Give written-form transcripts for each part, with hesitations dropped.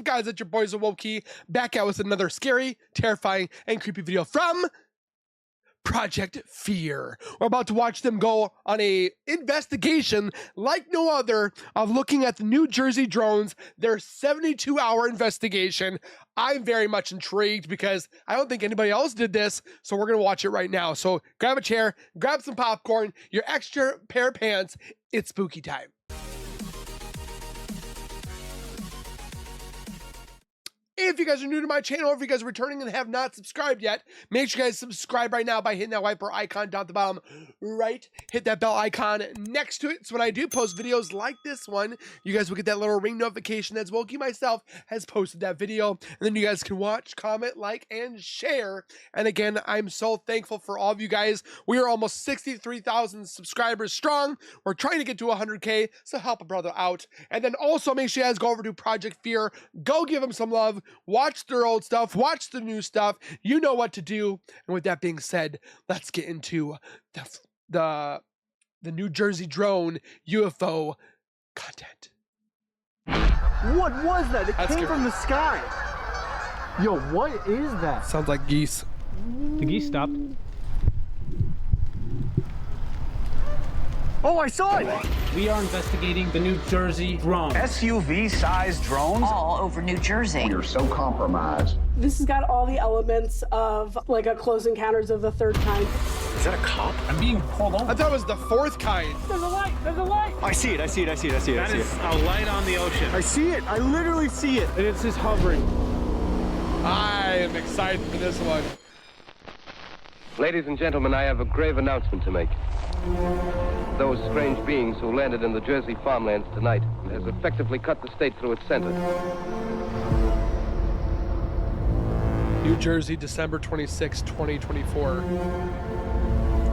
up, guys? It's your boy Zowoki, back out with another scary, terrifying, and creepy video from Project Fear. We're about to watch them go on a investigation like no other of looking at the New Jersey drones, their 72-hour investigation. I'm very much intrigued because I don't think anybody else did this, so we're going to watch it right now. So grab a chair, grab some popcorn, your extra pair of pants. It's spooky time. If you guys are new to my channel, or if you guys are returning and have not subscribed yet, make sure you guys subscribe right now by hitting that wiper icon down at the bottom right. Hit that bell icon next to it, so when I do post videos like this one, you guys will get that little ring notification that Zowoki myself has posted that video, and then you guys can watch, comment, like, and share. And again, I'm so thankful for all of you guys. We are almost 63,000 subscribers strong. We're trying to get to 100K, so help a brother out. And then also make sure you guys go over to Project Fear. Go give them some love. Watch their old stuff, watch the new stuff. You know what to do. And with that being said, let's get into the New Jersey drone UFO content. What was that? It came scary. from the sky. Yo, what is that? Sounds like geese. The geese stopped. Oh, I saw it! We are investigating the New Jersey drone. SUV-sized drones? All over New Jersey. We are so compromised. This has got all the elements of like a Close Encounters of the Third Kind. Is that a cop? I'm being pulled over. I thought it was the fourth kind. There's a light! There's a light! I see it, I see it, I see it, I see it. That is a light on the ocean. I see it, I literally see it. And it's just hovering. I am excited for this one. Ladies and gentlemen, I have a grave announcement to make. Those strange beings who landed in the Jersey farmlands tonight has effectively cut the state through its center. New Jersey, December 26, 2024.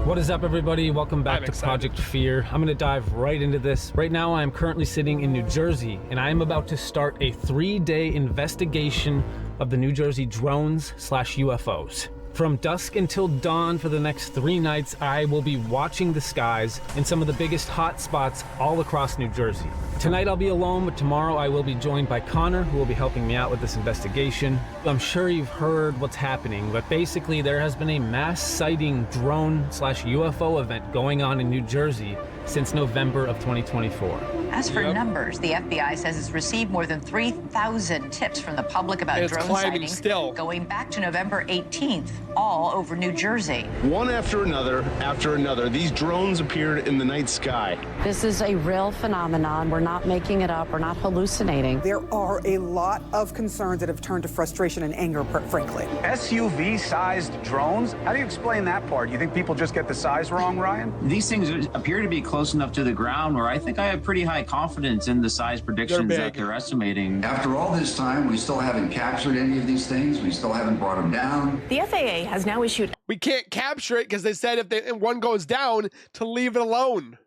What is up, everybody? Welcome back I'm to excited. Project Fear. I'm gonna dive right into this. Right now, I am currently sitting in New Jersey, and I am about to start a 3-day investigation of the New Jersey drones / UFOs. From dusk until dawn for the next 3 nights, I will be watching the skies in some of the biggest hot spots all across New Jersey. Tonight I'll be alone, but tomorrow I will be joined by Connor, who will be helping me out with this investigation. I'm sure you've heard what's happening, but basically there has been a mass sighting drone / UFO event going on in New Jersey since November of 2024. As for numbers, the FBI says it's received more than 3,000 tips from the public about It's drone climbing sightings still. going back to November 18th, all over New Jersey. One after another, these drones appeared in the night sky. This is a real phenomenon. We're not making it up. We're not hallucinating. There are a lot of concerns that have turned to frustration and anger, frankly. SUV-sized drones? How do you explain that part? You think people just get the size wrong, Ryan? These things appear to be close enough to the ground where I think I have pretty high confidence in the size predictions that they're estimating. After all this time, we still haven't captured any of these things. We still haven't brought them down. The FAA has now issued We can't capture it because they said if one goes down, to leave it alone.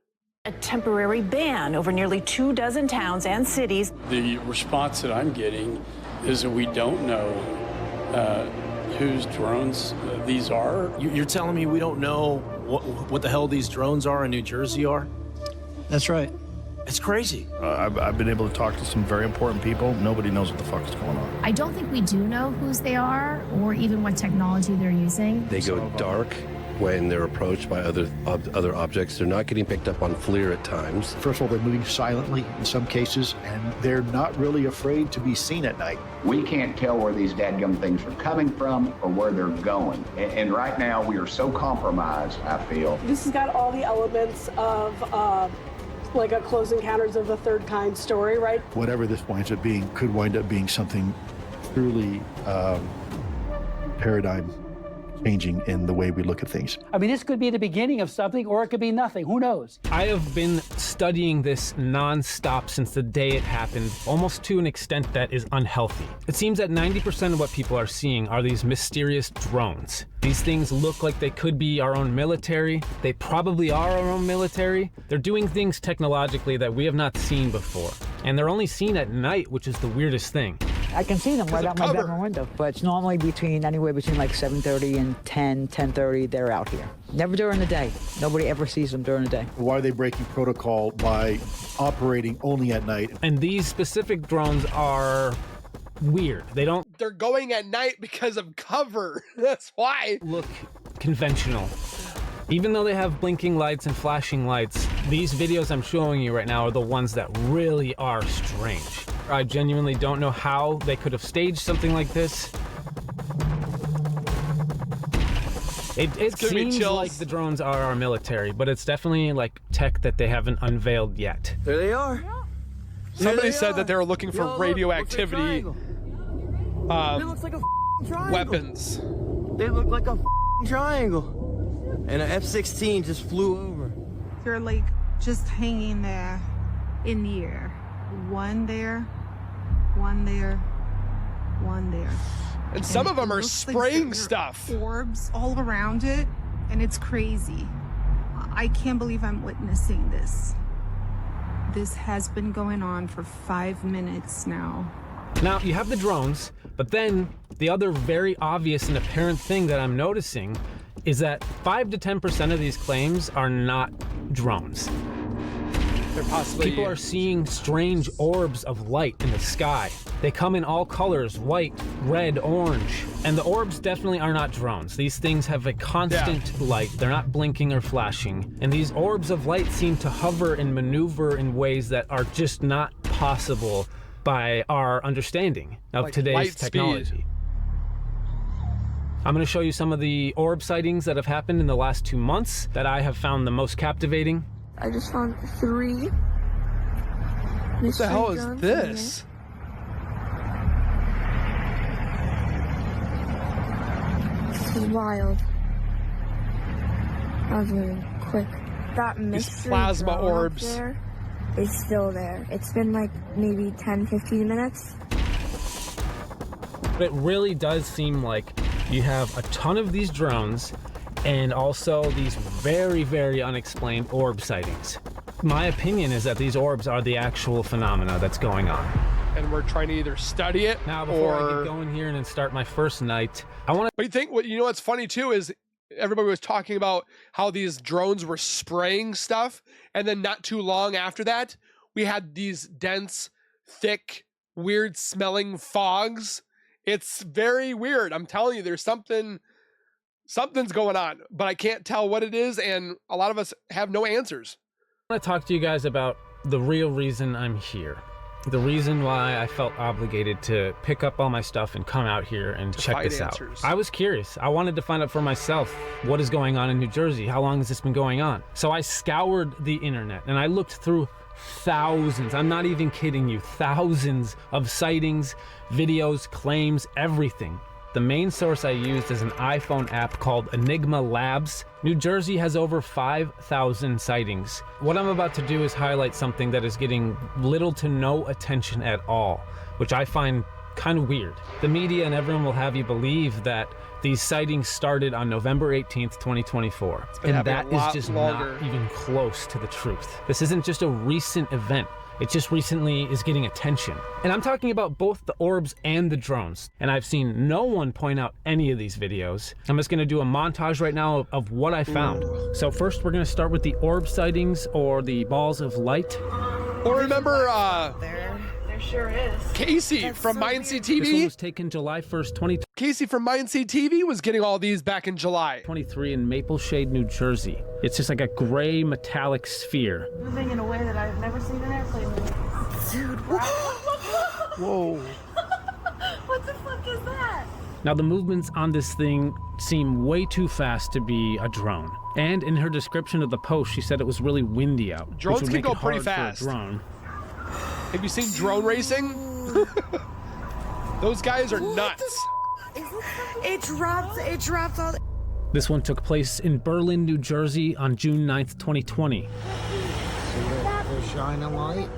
a temporary ban over nearly 24 towns and cities. The response that I'm getting is that we don't know whose drones these are. You're telling me we don't know what the hell these drones are in New Jersey are? That's right. It's crazy. I've been able to talk to some very important people. Nobody knows what the fuck is going on. I don't think we do know whose they are or even what technology they're using. They go dark when they're approached by other objects. They're not getting picked up on FLIR at times. First of all, they're moving silently in some cases, and they're not really afraid to be seen at night. We can't tell where these dadgum things are coming from or where they're going. And right now, we are so compromised, I feel. This has got all the elements of like a Close Encounters of the Third Kind story, right? Whatever this winds up being could wind up being something truly paradigm changing in the way we look at things. I mean, this could be the beginning of something, or it could be nothing. Who knows? I have been studying this non-stop since the day it happened, almost to an extent that is unhealthy. It seems that 90% of what people are seeing are these mysterious drones. These things look like they could be our own military. They probably are our own military. They're doing things technologically that we have not seen before. And they're only seen at night, which is the weirdest thing. I can see them right out my bedroom window, but it's normally anywhere between like 7:30 and 10:30, they're out here. Never during the day. Nobody ever sees them during the day. Why are they breaking protocol by operating only at night? And these specific drones are weird. They don't They're going at night because of cover. That's why. look conventional. Even though they have blinking lights and flashing lights, these videos I'm showing you right now are the ones that really are strange. I genuinely don't know how they could have staged something like this. It seems like the drones are our military, but it's definitely like tech that they haven't unveiled yet. There they are. Somebody said that they were looking for radioactivity It looks like a triangle. weapons. They look like a triangle. And an F-16 just flew over. They're like just hanging there in the air. One there, one there, one there. And some of them are spraying stuff. Orbs all around it, and it's crazy. I can't believe I'm witnessing this. This has been going on for 5 minutes now. Now, you have the drones, but then the other very obvious and apparent thing that I'm noticing is that 5 to 10% of these claims are not drones. They're possibly... People are seeing strange orbs of light in the sky. They come in all colors, white, red, orange. And the orbs definitely are not drones. These things have a constant light. They're not blinking or flashing. And these orbs of light seem to hover and maneuver in ways that are just not possible by our understanding of Like today's light technology. speed. I'm going to show you some of the orb sightings that have happened in the last 2 months that I have found the most captivating. I just found 3. What the hell is this? This is wild. That was moving quick. That mystery plasma drone up orbs. there is still there. It's been like maybe 10-15 minutes. But it really does seem like you have a ton of these drones and also these very, very unexplained orb sightings. My opinion is that these orbs are the actual phenomena that's going on. And we're trying to either study it Now, before I or... get going here and then start my first night, I want to... But you think, you know what's funny too is everybody was talking about how these drones were spraying stuff, and then not too long after that, we had these dense, thick, weird smelling fogs. It's very weird. I'm telling you, there's something's going on, but I can't tell what it is, and a lot of us have no answers. I want to talk to you guys about the real reason I'm here. The reason why I felt obligated to pick up all my stuff and come out here and check this out. I was curious. I wanted to find out for myself what is going on in New Jersey. How long has this been going on? So I scoured the internet and I looked through thousands, I'm not even kidding you, thousands of sightings, videos, claims, everything. The main source I used is an iPhone app called Enigma Labs. New Jersey has over 5,000 sightings. What I'm about to do is highlight something that is getting little to no attention at all, which I find kind of weird. The media and everyone will have you believe that these sightings started on November 18th, 2024. And that is just not even close to the truth. This isn't just a recent event. It just recently is getting attention. And I'm talking about both the orbs and the drones. And I've seen no one point out any of these videos. I'm just gonna do a montage right now of what I found. So first we're gonna start with the orb sightings or the balls of light. Or remember, There sure is. Casey from Mine TV. This one was taken July 1st, 2023. Casey from Mine TV was getting all these back in July. 23 in Maple Shade, New Jersey. It's just like a gray metallic sphere. Moving in a way that I've never seen an airplane move. Dude, whoa. What the fuck is that? Now the movements on this thing seem way too fast to be a drone. And in her description of the post, she said it was really windy out. Drones which would can make go it pretty hard fast. For a drone. Have you seen drone racing? Those guys are nuts. It drops all the... This one took place in Berlin, New Jersey on June 9th, 2020. They're shining a light?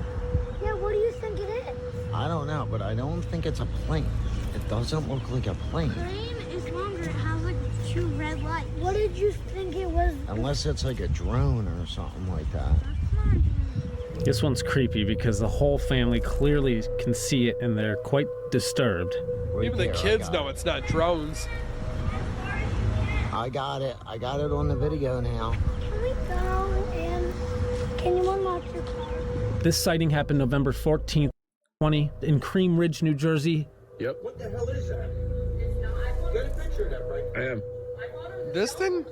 Yeah, what do you think it is? I don't know, but I don't think it's a plane. It doesn't look like a plane. Plane is longer. It has like 2 red lights. What did you think it was? Unless it's like a drone or something like that. This one's creepy because the whole family clearly can see it and they're quite disturbed. Even the kids know it's not drones. I got it. I got it on the video now. Can we go and can you unlock your car? This sighting happened November 14th, 2020 in Cream Ridge, New Jersey. Yep. What the hell is that? It's not. Get a picture of that, right? I am. This thing?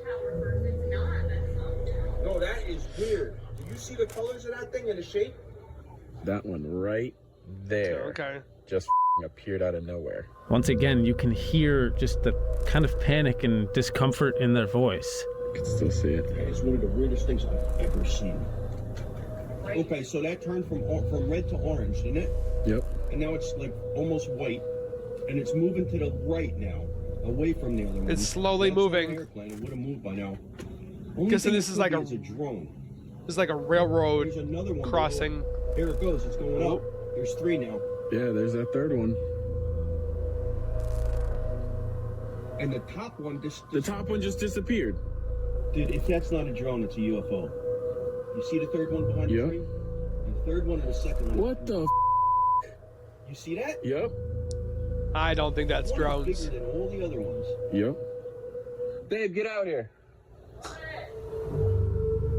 No, that is weird. Do you see the colors of that thing and the shape? That one right there. Okay. Just appeared out of nowhere. Once again, you can hear just the kind of panic and discomfort in their voice. I can still see it. It's one of the weirdest things I've ever seen. Okay, so that turned from red to orange, didn't it? Yep. And now it's like almost white, and it's moving to the right now, away from the other one. It's slowly moving. Airplane. It would have moved by now. Guessing this is like a drone. This is like a railroad There's another one crossing. There it goes. It's going up. There's 3 now. Yeah, there's that third one. And the top one The top one just disappeared. Dude, if that's not a drone, it's a UFO. You see the third one behind the tree? And the third one and the second one. What the? You see that? Yep. I don't think that's drones. Bigger than all the other ones. Yep. Babe, get out here.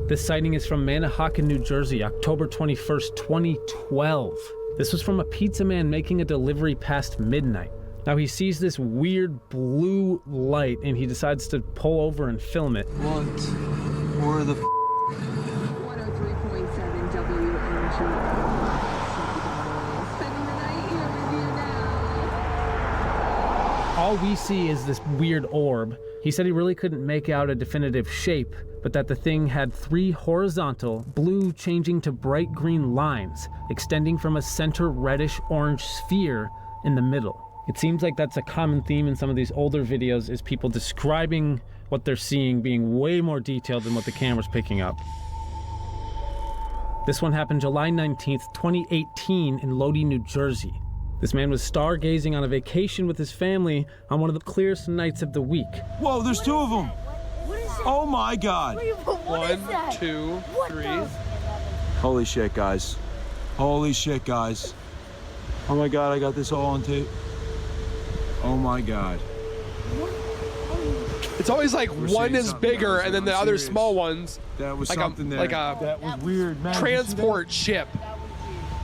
This sighting is from Manahawkin, New Jersey, October 21st, 2012. This was from a pizza man making a delivery past midnight. Now he sees this weird blue light and he decides to pull over and film it. What? Where the 103.7 WNG. Spending the night here with you now. All we see is this weird orb. He said he really couldn't make out a definitive shape, but that the thing had 3 horizontal, blue changing to bright green lines, extending from a center reddish-orange sphere in the middle. It seems like that's a common theme in some of these older videos, is people describing what they're seeing being way more detailed than what the camera's picking up. This one happened July 19th, 2018 in Lodi, New Jersey. This man was stargazing on a vacation with his family on one of the clearest nights of the week. Whoa, there's 2 of them. Oh my God. 1, 2, 3. Holy shit, guys. Holy shit, guys. Oh my God, I got this all on tape. Oh my God. It's always like one is bigger and then the other small ones. That was like something there. Like a that was weird, man. transport ship.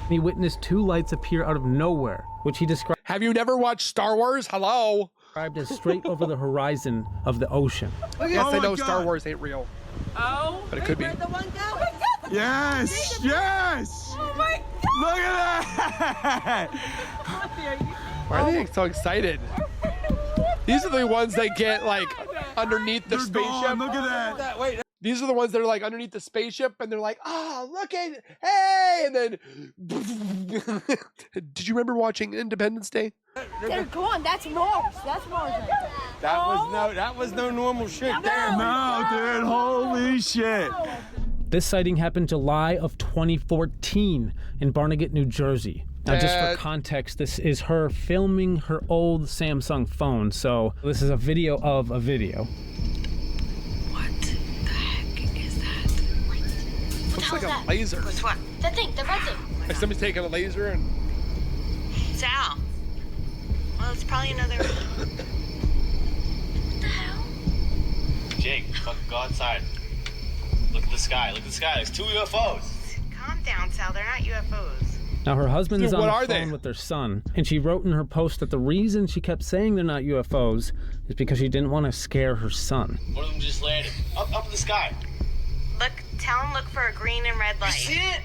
He witnessed 2 lights appear out of nowhere, which he described. Have you never watched Star Wars? Hello? Described as straight over the horizon of the ocean. Yes, I know God. Star Wars ain't real. Oh, but it could be. the one go. Oh my God, Yes, yes. oh my God. Look at that. Why are they so excited? These are the ones that get like underneath the spaceship. Gone. Look at that. Wait. These are the ones that are like underneath the spaceship and they're like, oh, look at it. Hey. And then, did you remember watching Independence Day? They're gone. That's Mars. That's Mars. That was no normal shit there. No, dude. Holy shit. This sighting happened July of 2014 in Barnegat, New Jersey. Now, just for context, this is her filming her old Samsung phone, so this is a video of a video. What the heck is that? Looks like a laser. What's what? That thing, the red thing. Like somebody's taking a laser and... Sal. Well, it's probably another... What the hell? Jake, fucking go outside. Look at the sky. Look at the sky. There's 2 UFOs. Calm down, Sal. They're not UFOs. Now, her husband is Dude, on what the are phone they? with their son, and she wrote in her post that the reason she kept saying they're not UFOs is because she didn't want to scare her son. One of them just landed. Up in the sky. Look, tell him look for a green and red light. You see it?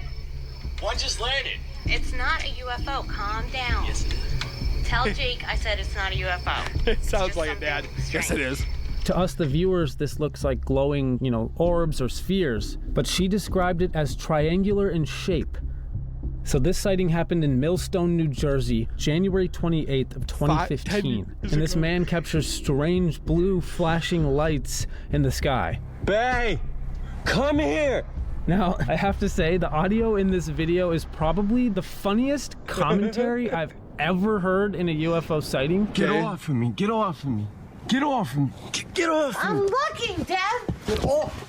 One just landed. It's not a UFO. Calm down. Yes, it is. Tell Jake I said it's not a UFO. It sounds like it, Dad. Yes, it is. To us, the viewers, this looks like glowing, orbs or spheres, but she described it as triangular in shape. So this sighting happened in Millstone, New Jersey, January 28th of 2015. And this man captures strange blue flashing lights in the sky. Bay, come here. Now, I have to say, the audio in this video is probably the funniest commentary I've ever heard in a UFO sighting. Get off of me. Get off of me. Get off of me. Get off of me. I'm looking, Dad. Get off.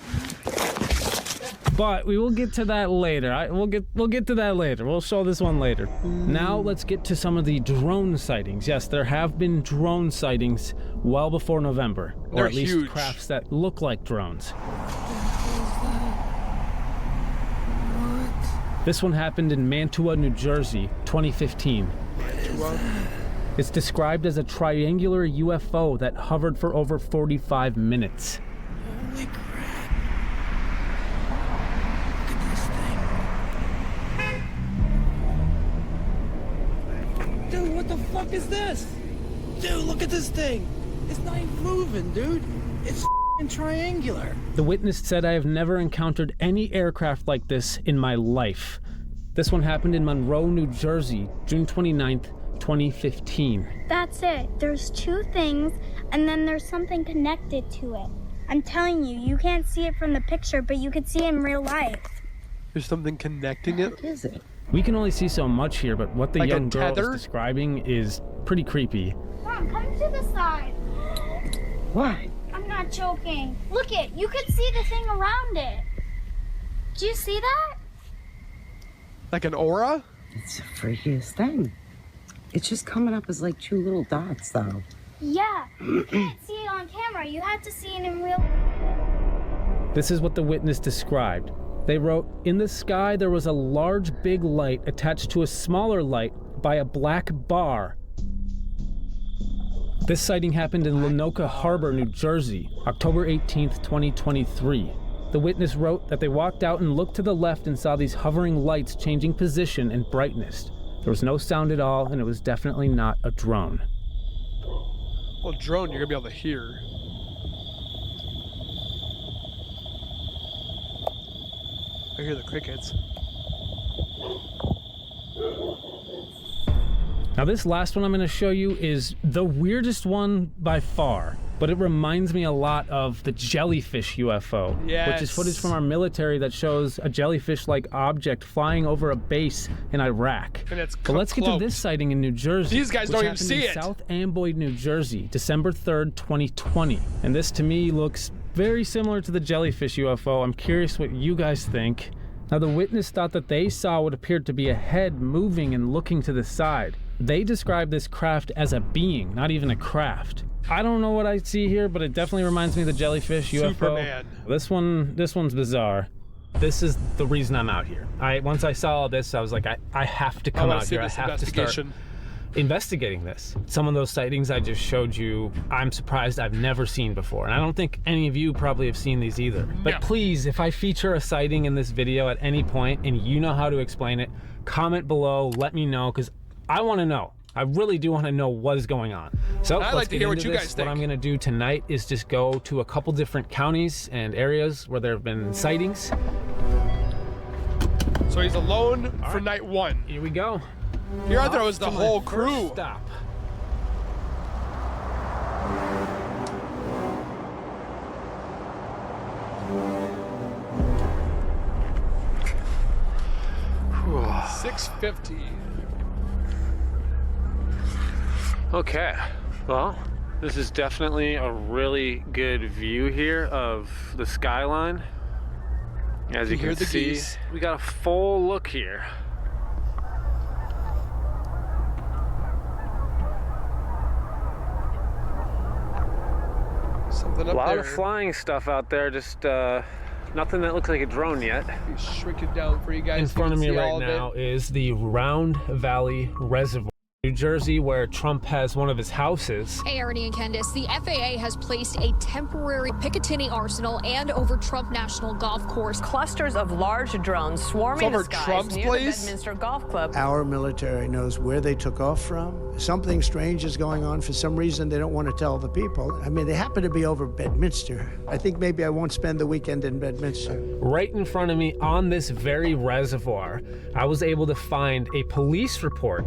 But we will get to that later. We'll get to that later. We'll show this one later. Now let's get to some of the drone sightings. Yes, there have been drone sightings well before November, or They're at least huge. crafts that look like drones. This one happened in Mantua, New Jersey, 2015. It's described as a triangular UFO that hovered for over 45 minutes. Holy crap. Look at this thing. Dude, what the fuck is this? Dude, look at this thing. It's not even moving, dude. It's f***ing triangular. The witness said, "I have never encountered any aircraft like this in my life." This one happened in Monroe, New Jersey, June 29th, 2015. That's it. There's two things, and then there's something connected to it. I'm telling you, you can't see it from the picture, but you could see it in real life. There's something connecting it? What is it? We can only see so much here, but what the Like a young girl tether? is describing is pretty creepy. Mom, come to the side. What? I'm not joking. Look it, you could see the thing around it. Do you see that? Like an aura? It's the freakiest thing. It's just coming up as like two little dots, though. Yeah, you can't see it on camera. You have to see it in real. This is what the witness described. They wrote, "In the sky there was a large big light attached to a smaller light by a black bar." This sighting happened in Lenoka Harbor, New Jersey, October 18th, 2023. The witness wrote that they walked out and looked to the left and saw these hovering lights changing position and brightness. There was no sound at all, and it was definitely not a drone. Well, drone, you're gonna be able to hear. I hear the crickets. Now this last one I'm going to show you is the weirdest one by far, but it reminds me a lot of the jellyfish UFO, which is footage from our military that shows a jellyfish-like object flying over a base in Iraq. And it's but let's get to this sighting in New Jersey. These guys don't even see it. South Amboy, New Jersey, December 3rd, 2020. And this to me looks very similar to the jellyfish UFO. I'm curious what you guys think. Now the witness thought that they saw what appeared to be a head moving and looking to the side. They described this craft as a being, not even a craft. I don't know what I see here, but it definitely reminds me of the jellyfish UFO. Superman. This one's bizarre. This is the reason I'm out here. Once I saw all this, I was like, I have to come out here. I have to start investigating this. Some of those sightings I just showed you, I'm surprised I've never seen before. And I don't think any of you probably have seen these either. But please, if I feature a sighting in this video at any point and you know how to explain it, comment below, let me know, because I want to know. I really do want to know what is going on. So I'd like to hear what you guys think. What I'm going to do tonight is just go to a couple different counties and areas where there have been sightings. So he's alone for night one. Here we go. Here I thought it was the whole crew. Stop. Whew. 650. Okay, well, this is definitely a really good view here of the skyline. As you can see, we got a full look here. Something up there. A lot there. of flying stuff out there, just nothing that looks like a drone yet. Shrink it down for you guys. In front of me right now is the Round Valley Reservoir, New Jersey, where Trump has one of his houses. Hey, Ernie and Candace, the FAA has placed a temporary Picatinny arsenal and over Trump National Golf Course. Clusters of large drones swarming the skies near the Bedminster Golf Club. Our military knows where they took off from. Something strange is going on. For some reason, they don't want to tell the people. I mean, they happen to be over Bedminster. I think maybe I won't spend the weekend in Bedminster. Right in front of me on this very reservoir, I was able to find a police report.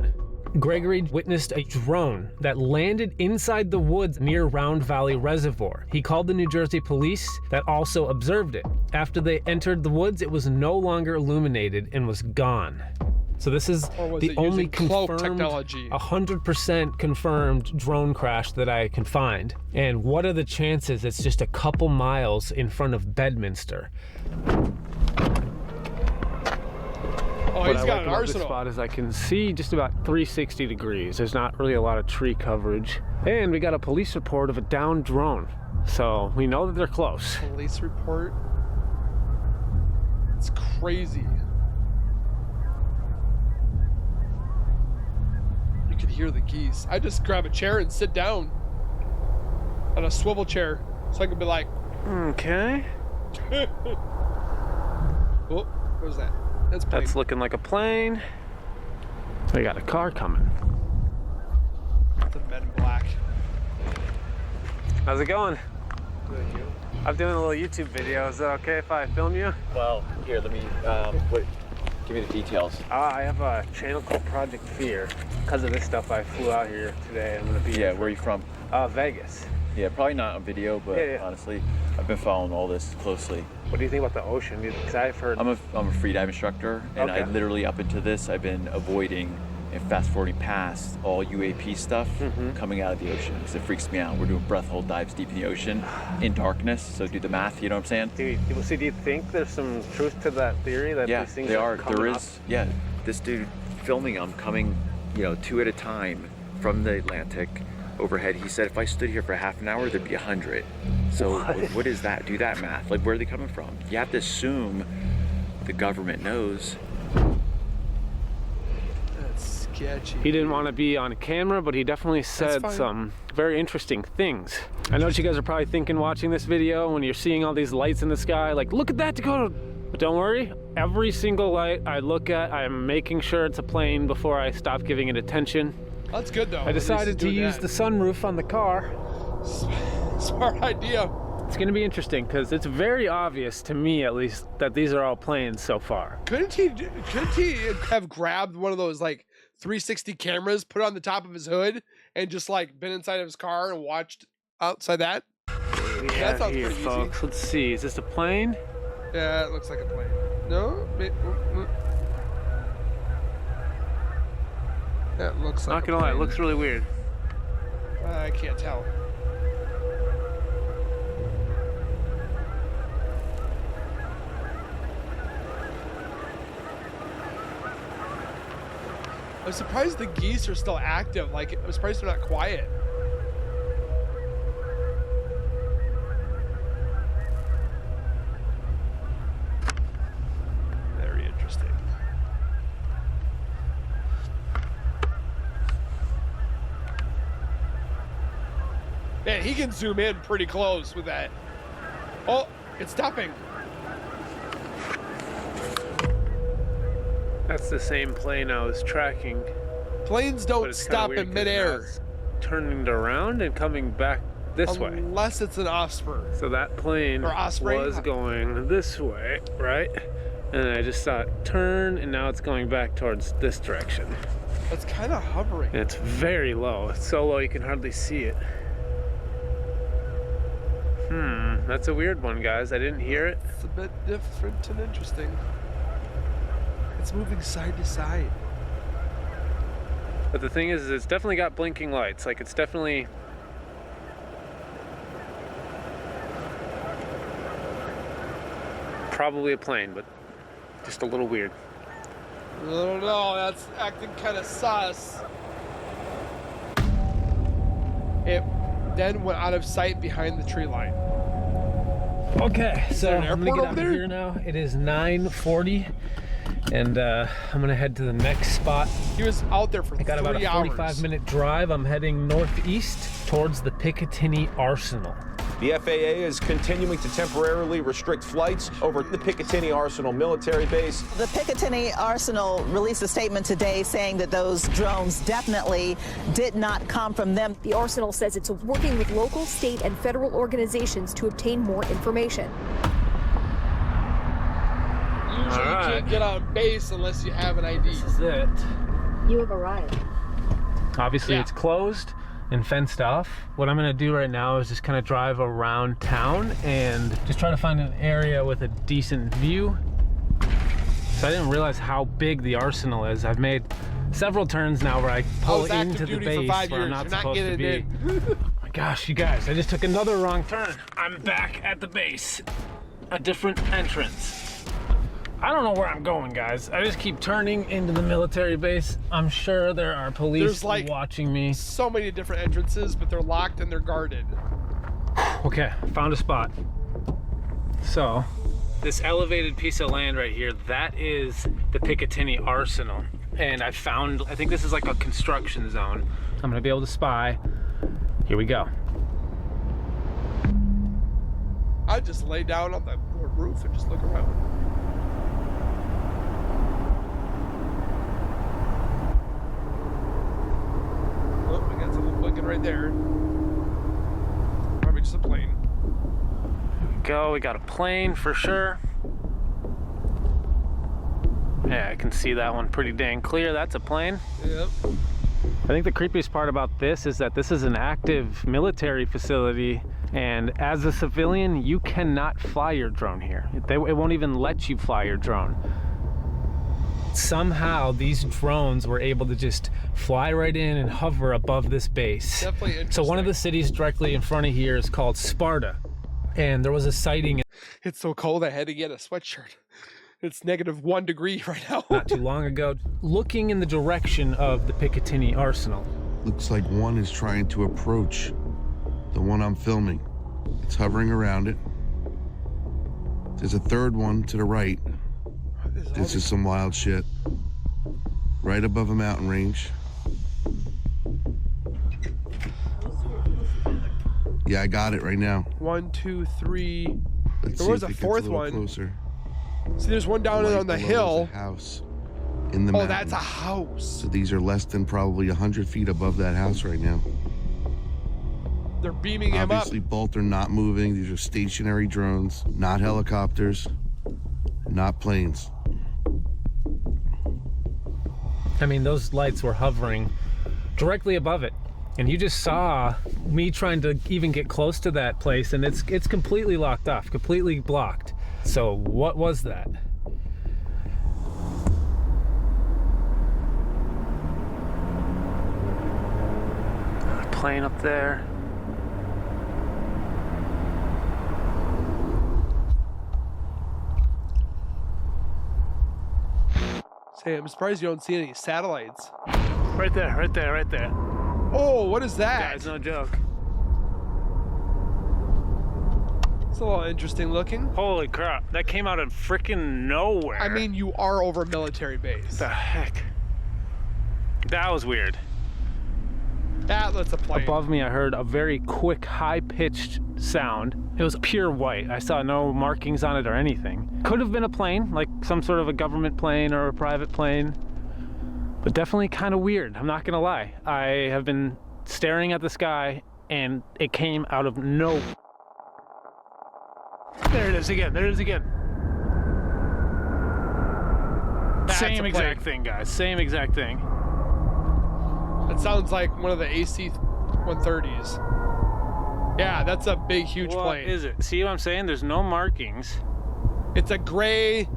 Gregory witnessed a drone that landed inside the woods near Round Valley Reservoir. He called the New Jersey police that also observed it. After they entered the woods, it was no longer illuminated and was gone. So this is the only confirmed, 100% confirmed drone crash that I can find. And what are the chances it's just a couple miles in front of Bedminster? Oh, What he's I got like an about arsenal. this spot is I can see just about 360 degrees. There's not really a lot of tree coverage. And we got a police report of a downed drone. So we know that they're close. Police report. It's crazy. You could hear the geese. I just grab a chair and sit down on a swivel chair so I can be like, okay. Oh, what was that? That's looking like a plane. We got a car coming. The Men in Black. How's it going? Good, you? I'm doing a little YouTube video. Is that okay if I film you? Well, here, let me, give me the details. I have a channel called Project FEAK. Because of this stuff, I flew out here today. I'm gonna be Yeah, where are you from? Vegas. Yeah, probably not on video, but Yeah. honestly, I've been following all this closely. What do you think about the ocean? Because I've heard... I'm a free dive instructor, and I literally, up into this, I've been avoiding and fast forwarding past all UAP stuff coming out of the ocean because it freaks me out. We're doing breath hold dives deep in the ocean in darkness, so do the math, you know what I'm saying? Do you think there's some truth to that theory that these things are coming there up? is. Yeah, this dude filming them coming, you know, 2 at a time from the Atlantic overhead. He said if I stood here for half an hour, there'd be 100. So what is that? Do that math. Like, where are they coming from? You have to assume the government knows. That's sketchy. He didn't want to be on camera, but he definitely said some very interesting things. I know what you guys are probably thinking watching this video when you're seeing all these lights in the sky, like, look at that, Dakota. But don't worry, every single light I look at, I'm making sure it's a plane before I stop giving it attention. That's good though. I decided to use the sunroof on the car. Smart idea. It's gonna be interesting because it's very obvious to me, at least, that these are all planes so far. Couldn't he have grabbed one of those like 360 cameras, put it on the top of his hood, and just like been inside of his car and watched outside that? Yeah, that sounds here, folks. Easy. Let's see. Is this a plane? Yeah, it looks like a plane. No? That looks like Not gonna lie, it looks really weird. I can't tell. I'm surprised the geese are still active. Like, I'm surprised they're not quiet. Very interesting. Man, he can zoom in pretty close with that. Oh, it's stopping. That's the same plane I was tracking. Planes don't stop in midair. Turning around and coming back this way. Unless it's an Osprey. So that plane was going this way, right? And I just saw it turn, and now it's going back towards this direction. It's kind of hovering. And it's very low. It's so low you can hardly see it. That's a weird one, guys. I didn't hear it. It's a bit different and interesting. It's moving side to side. But the thing is, it's definitely got blinking lights. Like, it's definitely... probably a plane, but just a little weird. I don't know, that's acting kind of sus. It then went out of sight behind the tree line. Okay, so I'm gonna get out of here now. It is 9:40, and I'm gonna head to the next spot. He was out there for 3 hours. I got about a 45-minute drive. I'm heading northeast towards the Picatinny Arsenal. The FAA is continuing to temporarily restrict flights over the Picatinny Arsenal military base. The Picatinny Arsenal released a statement today saying that those drones definitely did not come from them. The Arsenal says it's working with local, state, and federal organizations to obtain more information. Usually you can't get on base unless you have an ID. This is it. You have arrived. Obviously, it's closed and fenced off. What I'm gonna do right now is just kind of drive around town and just try to find an area with a decent view. So I didn't realize how big the arsenal is. I've made several turns now where I pull into the base where I'm not supposed to be. Oh my gosh, you guys, I just took another wrong turn. I'm back at the base. A different entrance. I don't know where I'm going, guys. I just keep turning into the military base. I'm sure there are police watching me. So many different entrances, but they're locked and they're guarded. Okay, found a spot. So, this elevated piece of land right here, that is the Picatinny Arsenal. and I found, I think this is like a construction zone. I'm gonna be able to spy. Here we go. I'd just lay down on the roof and just look around. Oh, we got something blinking right there. Probably just a plane. Here we go, we got a plane for sure. Yeah, I can see that one pretty dang clear. That's a plane. Yep. I think the creepiest part about this is that this is an active military facility, and as a civilian, you cannot fly your drone here. It won't even let you fly your drone. Somehow these drones were able to just fly right in and hover above this base. Definitely interesting. So one of the cities directly in front of here is called Sparta, and there was a sighting. It's so cold I had to get a sweatshirt. It's -1 degree right now. Not too long ago, looking in the direction of the Picatinny Arsenal. Looks like one is trying to approach the one I'm filming. It's hovering around it. There's a third one to the right. This is some wild shit. Right above a mountain range. Yeah, I got it right now. 1, 2, 3. Let's There see was if a it gets fourth little one. Closer. See, there's one down Right on the below hill. is a house in the Oh, mountain. that's a house. So these are less than probably 100 feet above that house right now. They're beaming him up. Obviously, both are not moving. These are stationary drones, not helicopters, not planes. I mean, those lights were hovering directly above it. And you just saw me trying to even get close to that place, and it's completely locked off, completely blocked. So what was that? A plane up there. Say, I'm surprised you don't see any satellites. Right there, right there, right there. Oh, what is that? Guys, no joke. It's a little interesting looking. Holy crap, that came out of freaking nowhere. I mean, you are over a military base. The heck? That was weird. That's a plane. Above me, I heard a very quick, high-pitched sound. It was pure white. I saw no markings on it or anything. Could have been a plane, like some sort of a government plane or a private plane, but definitely kind of weird. I'm not gonna lie. I have been staring at the sky, and it came out of no. There it is again. There it is again. Same exact thing, guys. Same exact thing. It sounds like one of the AC-130s. Yeah, that's a big, huge plane. What is it? See what I'm saying? There's no markings. It's a gray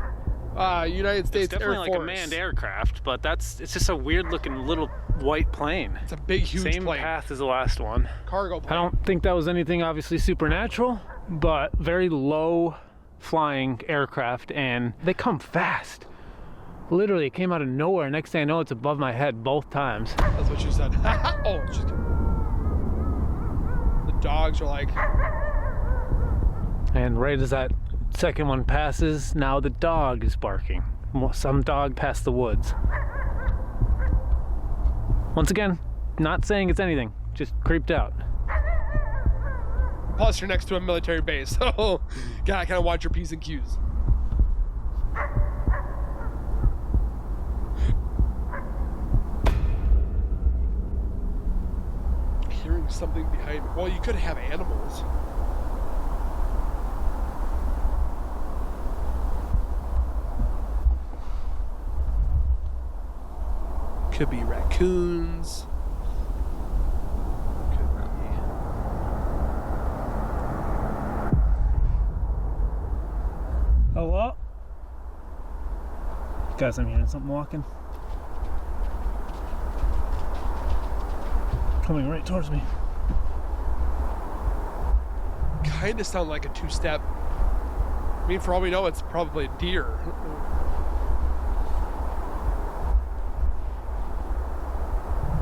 United States Air Force. It's definitely like a manned aircraft, but it's just a weird-looking little white plane. It's a big, huge plane. Same path as the last one. Cargo plane. I don't think that was anything obviously supernatural, but very low-flying aircraft, and they come fast. Literally, it came out of nowhere. Next thing I know, it's above my head both times. That's what you said. Oh, just kidding. The dogs are like... And right as that second one passes, now the dog is barking. Some dog past the woods. Once again, not saying it's anything, just creeped out. Plus, you're next to a military base, so gotta kind of watch your P's and Q's. Hearing something behind me. Well, you could have animals. Could be raccoons. Could be. Hello? Guys, I'm hearing something walking. Coming right towards me. Kind of sound like a two-step. I mean, for all we know, it's probably a deer.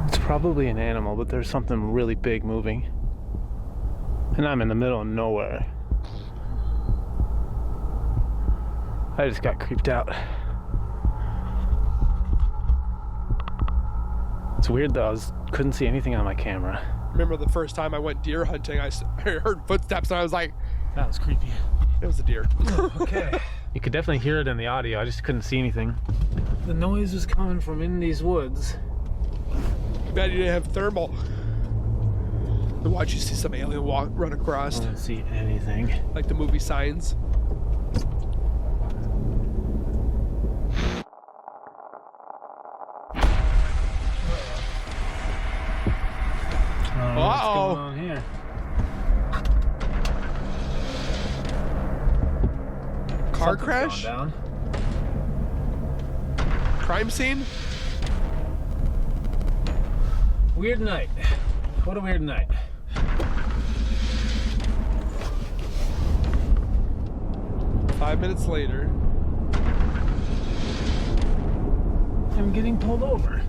It's probably an animal, but there's something really big moving. And I'm in the middle of nowhere. I just got creeped out. It's weird though, couldn't see anything on my camera. Remember the first time I went deer hunting, I heard footsteps and I was like, that was creepy. It was a deer. Okay. You could definitely hear it in the audio, I just couldn't see anything. The noise was coming from in these woods. Too bad you didn't have thermal. Then why'd you see some alien run across? I don't see anything. Like the movie Signs. What's going on here? Car crash? Down. Crime scene? Weird night. What a weird night. Five minutes later. I'm getting pulled over.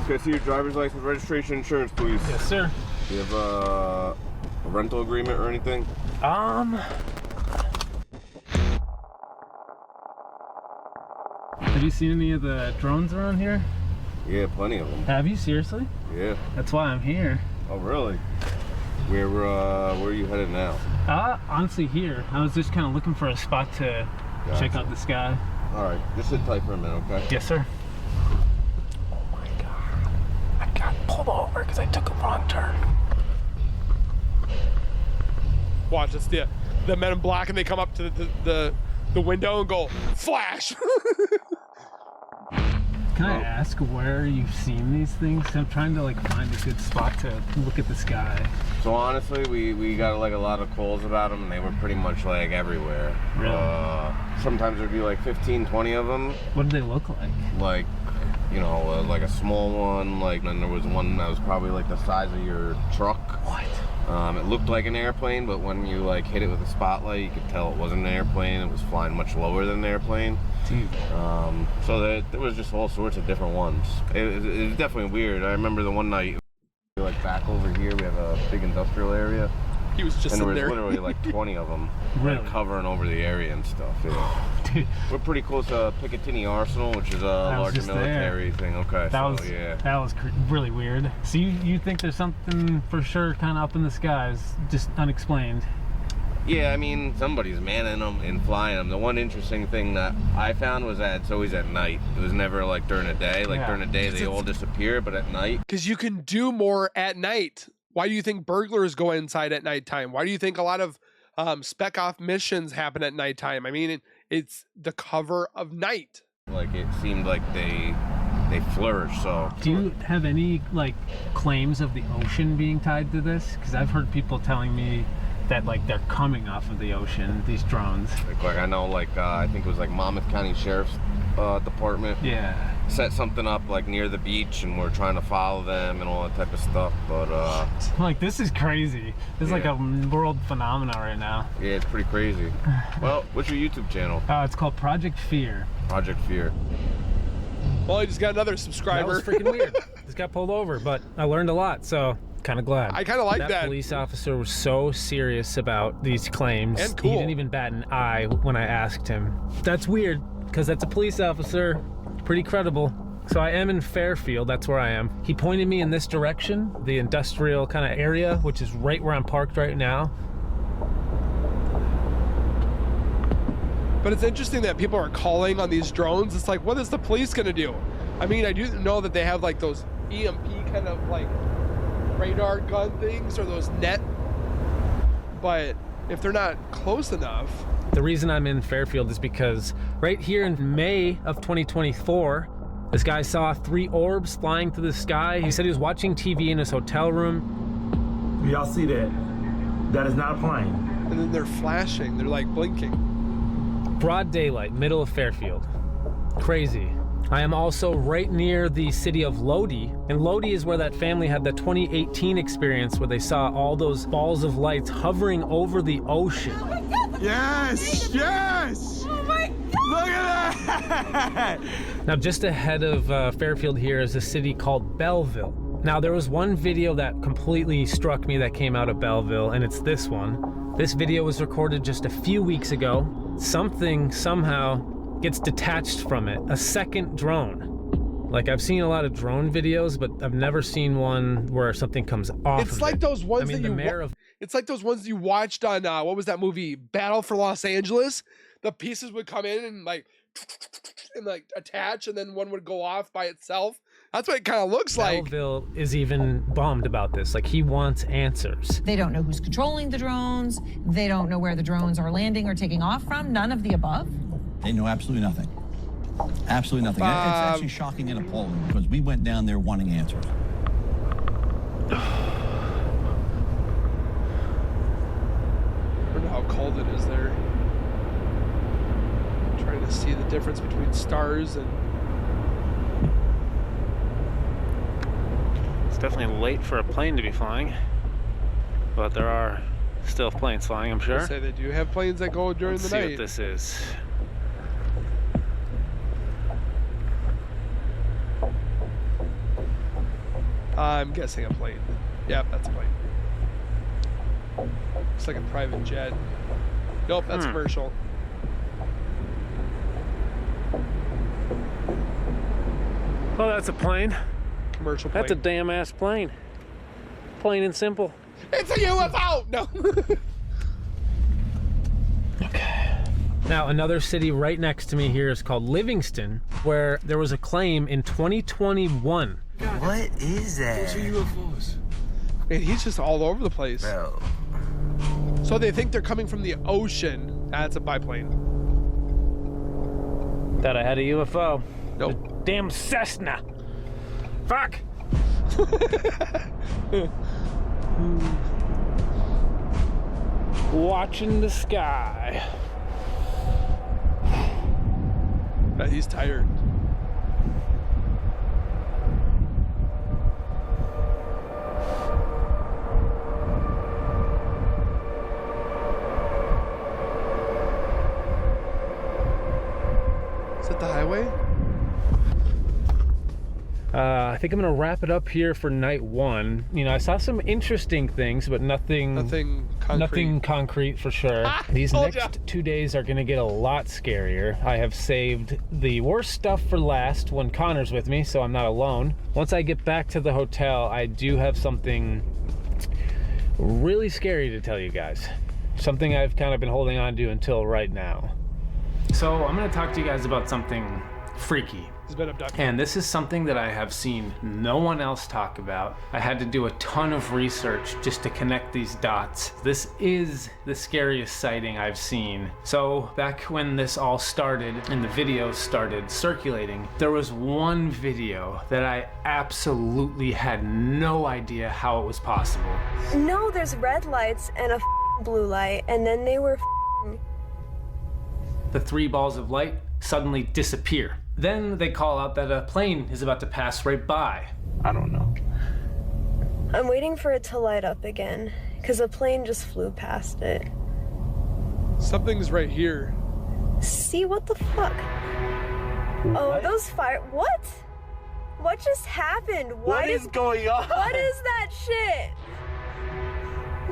Can I see your driver's license, registration, insurance, please? Yes, sir. Do you have a rental agreement or anything? Have you seen any of the drones around here? Yeah, plenty of them. Have you, seriously? Yeah. That's why I'm here. Oh, really? Where are you headed now? Honestly here. I was just kind of looking for a spot to check out the sky. All right, just sit tight for a minute, okay? Yes, sir. Oh my God. I got pulled over because I took a wrong turn. Watch, it's the men in black and they come up to the window and go, flash! Can I ask where you've seen these things? I'm trying to like find a good spot to look at the sky. So honestly, we got like a lot of calls about them and they were pretty much like everywhere. Really? Sometimes there'd be like 15, 20 of them. What did they look like? Like, you know, like a small one, like, and there was one that was probably like the size of your truck. What? It looked like an airplane, but when you like hit it with a spotlight, you could tell it wasn't an airplane. It was flying much lower than an airplane. Dude. So there was just all sorts of different ones. It was definitely weird. I remember the one night, like back over here, we have a big industrial area. He was just and there in was there. literally like 20 of them, Really? like, covering over the area and stuff. Yeah. Dude. We're pretty close to Picatinny Arsenal, which is a larger military thing. Okay, That was really weird. So you think there's something for sure kind of up in the skies, just unexplained? Yeah, I mean, somebody's manning them and flying them. The one interesting thing that I found was that it's always at night. It was never like during the day. Like during the day, they all disappear, but at night. Because you can do more at night. Why do you think burglars go inside at nighttime? Why do you think a lot of spec off missions happen at nighttime? I mean, it's the cover of night. Like it seemed like they flourish. So do you have any like claims of the ocean being tied to this? Because I've heard people telling me that like they're coming off of the ocean, these drones. Like I know, like I think it was like Monmouth County Sheriff's Department. Yeah. Set something up like near the beach, and we're trying to follow them and all that type of stuff. But like this is crazy. This is like a world phenomena right now. Yeah, it's pretty crazy. Well, what's your YouTube channel? It's called Project Fear. Project Fear. Well, I just got another subscriber. That was freaking weird. Just got pulled over, but I learned a lot, so kind of glad. I kind of like that. That police officer was so serious about these claims. And cool. He didn't even bat an eye when I asked him. That's weird, because that's a police officer. Pretty credible. So I am in Fairfield, that's where I am. He pointed me in this direction, the industrial kind of area, which is right where I'm parked right now. But it's interesting that people are calling on these drones. It's like, what is the police gonna do? I mean, I do know that they have like those EMP kind of like radar gun things or those net, but if they're not close enough. The reason I'm in Fairfield is because right here in May of 2024, this guy saw 3 orbs flying through the sky. He said he was watching TV in his hotel room. Y'all see that? That is not a plane. And then they're flashing, they're like blinking. Broad daylight, middle of Fairfield. Crazy. I am also right near the city of Lodi, and Lodi is where that family had the 2018 experience where they saw all those balls of lights hovering over the ocean. Oh my God, yes! Yes! Oh my God! Look at that! Now, just ahead of Fairfield here is a city called Belleville. Now, there was one video that completely struck me that came out of Belleville, and it's this one. This video was recorded just a few weeks ago. something somehow gets detached from it. A second drone. Like, I've seen a lot of drone videos, but I've never seen one where something comes off It's of like it. those ones I mean, that the you mayor of it's like those ones you watched on what was that movie, Battle for Los Angeles? The pieces would come in and like attach, and then one would go off by itself. That's what it kind of looks like. Belleville is even bummed about this. Like, he wants answers. They don't know who's controlling the drones. They don't know where the drones are landing or taking off from. None of the above. They know absolutely nothing. Absolutely nothing. It's actually shocking and appalling because we went down there wanting answers. I wonder how cold it is there. I'm trying to see the difference between stars and... It's definitely late for a plane to be flying, but there are still planes flying, I'm sure. They say they do have planes that go during the night. Let's see what this is. I'm guessing a plane. Yep, that's a plane. Looks like a private jet. Nope, that's commercial. Oh, that's a plane. Commercial plane. That's a damn ass plane. Plain and simple. It's a UFO! No. Now, another city right next to me here is called Livingston, where there was a claim in 2021. What is that? Those are UFOs. Man, he's just all over the place. Bro. So they think they're coming from the ocean. That's a biplane. Thought I had a UFO. Nope. The damn Cessna. Fuck. Watching the sky. He's tired. Is that the highway? I think I'm gonna wrap it up here for night one. You know, I saw some interesting things, but nothing concrete for sure. These next 2 days are gonna get a lot scarier. I have saved the worst stuff for last when Connor's with me, so I'm not alone. Once I get back to the hotel, I do have something really scary to tell you guys. Something I've kind of been holding on to until right now. So I'm gonna talk to you guys about something freaky. He's been abducted. And this is something that I have seen no one else talk about. I had to do a ton of research just to connect these dots. This is the scariest sighting I've seen. So back when this all started and the videos started circulating, there was one video that I absolutely had no idea how it was possible. No, there's red lights and a blue light, and then they were The 3 balls of light suddenly disappear. Then they call out that a plane is about to pass right by. I don't know. I'm waiting for it to light up again, because a plane just flew past it. Something's right here. See, what the fuck? Oh, those fire... What? What just happened? Why What is going on? What is that shit?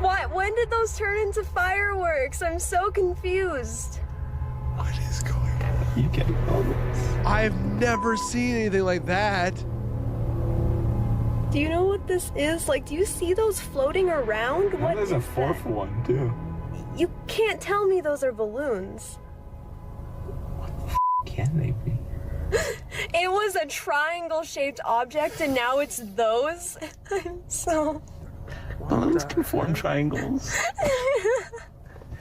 What? When did those turn into fireworks? I'm so confused. What is going on? You get moments. I've never seen anything like that. Do you know what this is? Like, do you see those floating around? What There's a fourth one, too. You can't tell me those are balloons. Can they be? It was a triangle-shaped object, and now it's those. I'm so... Balloons can form triangles.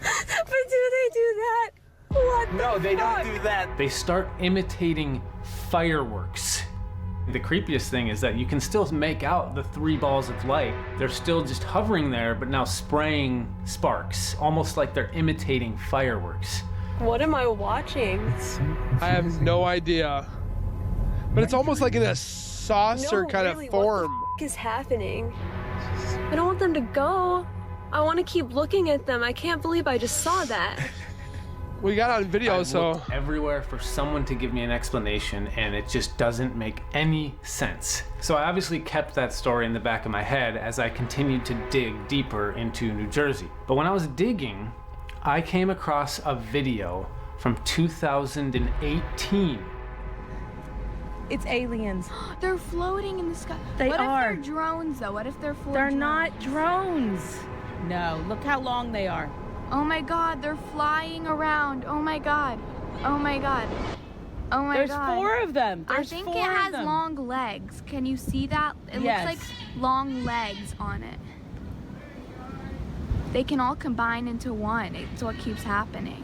But do they do that? What the No, they fuck? don't do that. They start imitating fireworks. The creepiest thing is that you can still make out the 3 balls of light. They're still just hovering there, but now spraying sparks, almost like they're imitating fireworks. What am I watching? I have no idea. But it's almost like in a saucer kind of form. What the f is happening? I don't want them to go. I want to keep looking at them. I can't believe I just saw that. We got on video, so looked everywhere for someone to give me an explanation, and it just doesn't make any sense. So I obviously kept that story in the back of my head as I continued to dig deeper into New Jersey. But when I was digging, I came across a video from 2018. It's aliens. They're floating in the sky. They what are. If they're drones, though? What if they're full They're drones? not drones. No, look how long they are. Oh my God, they're flying around. Oh my God. Oh my God. Oh my There's God. 4 of them. I There's think 4 it has of them. long legs. Can you see that? It Yes. looks like long legs on it. They can all combine into one. It's what keeps happening.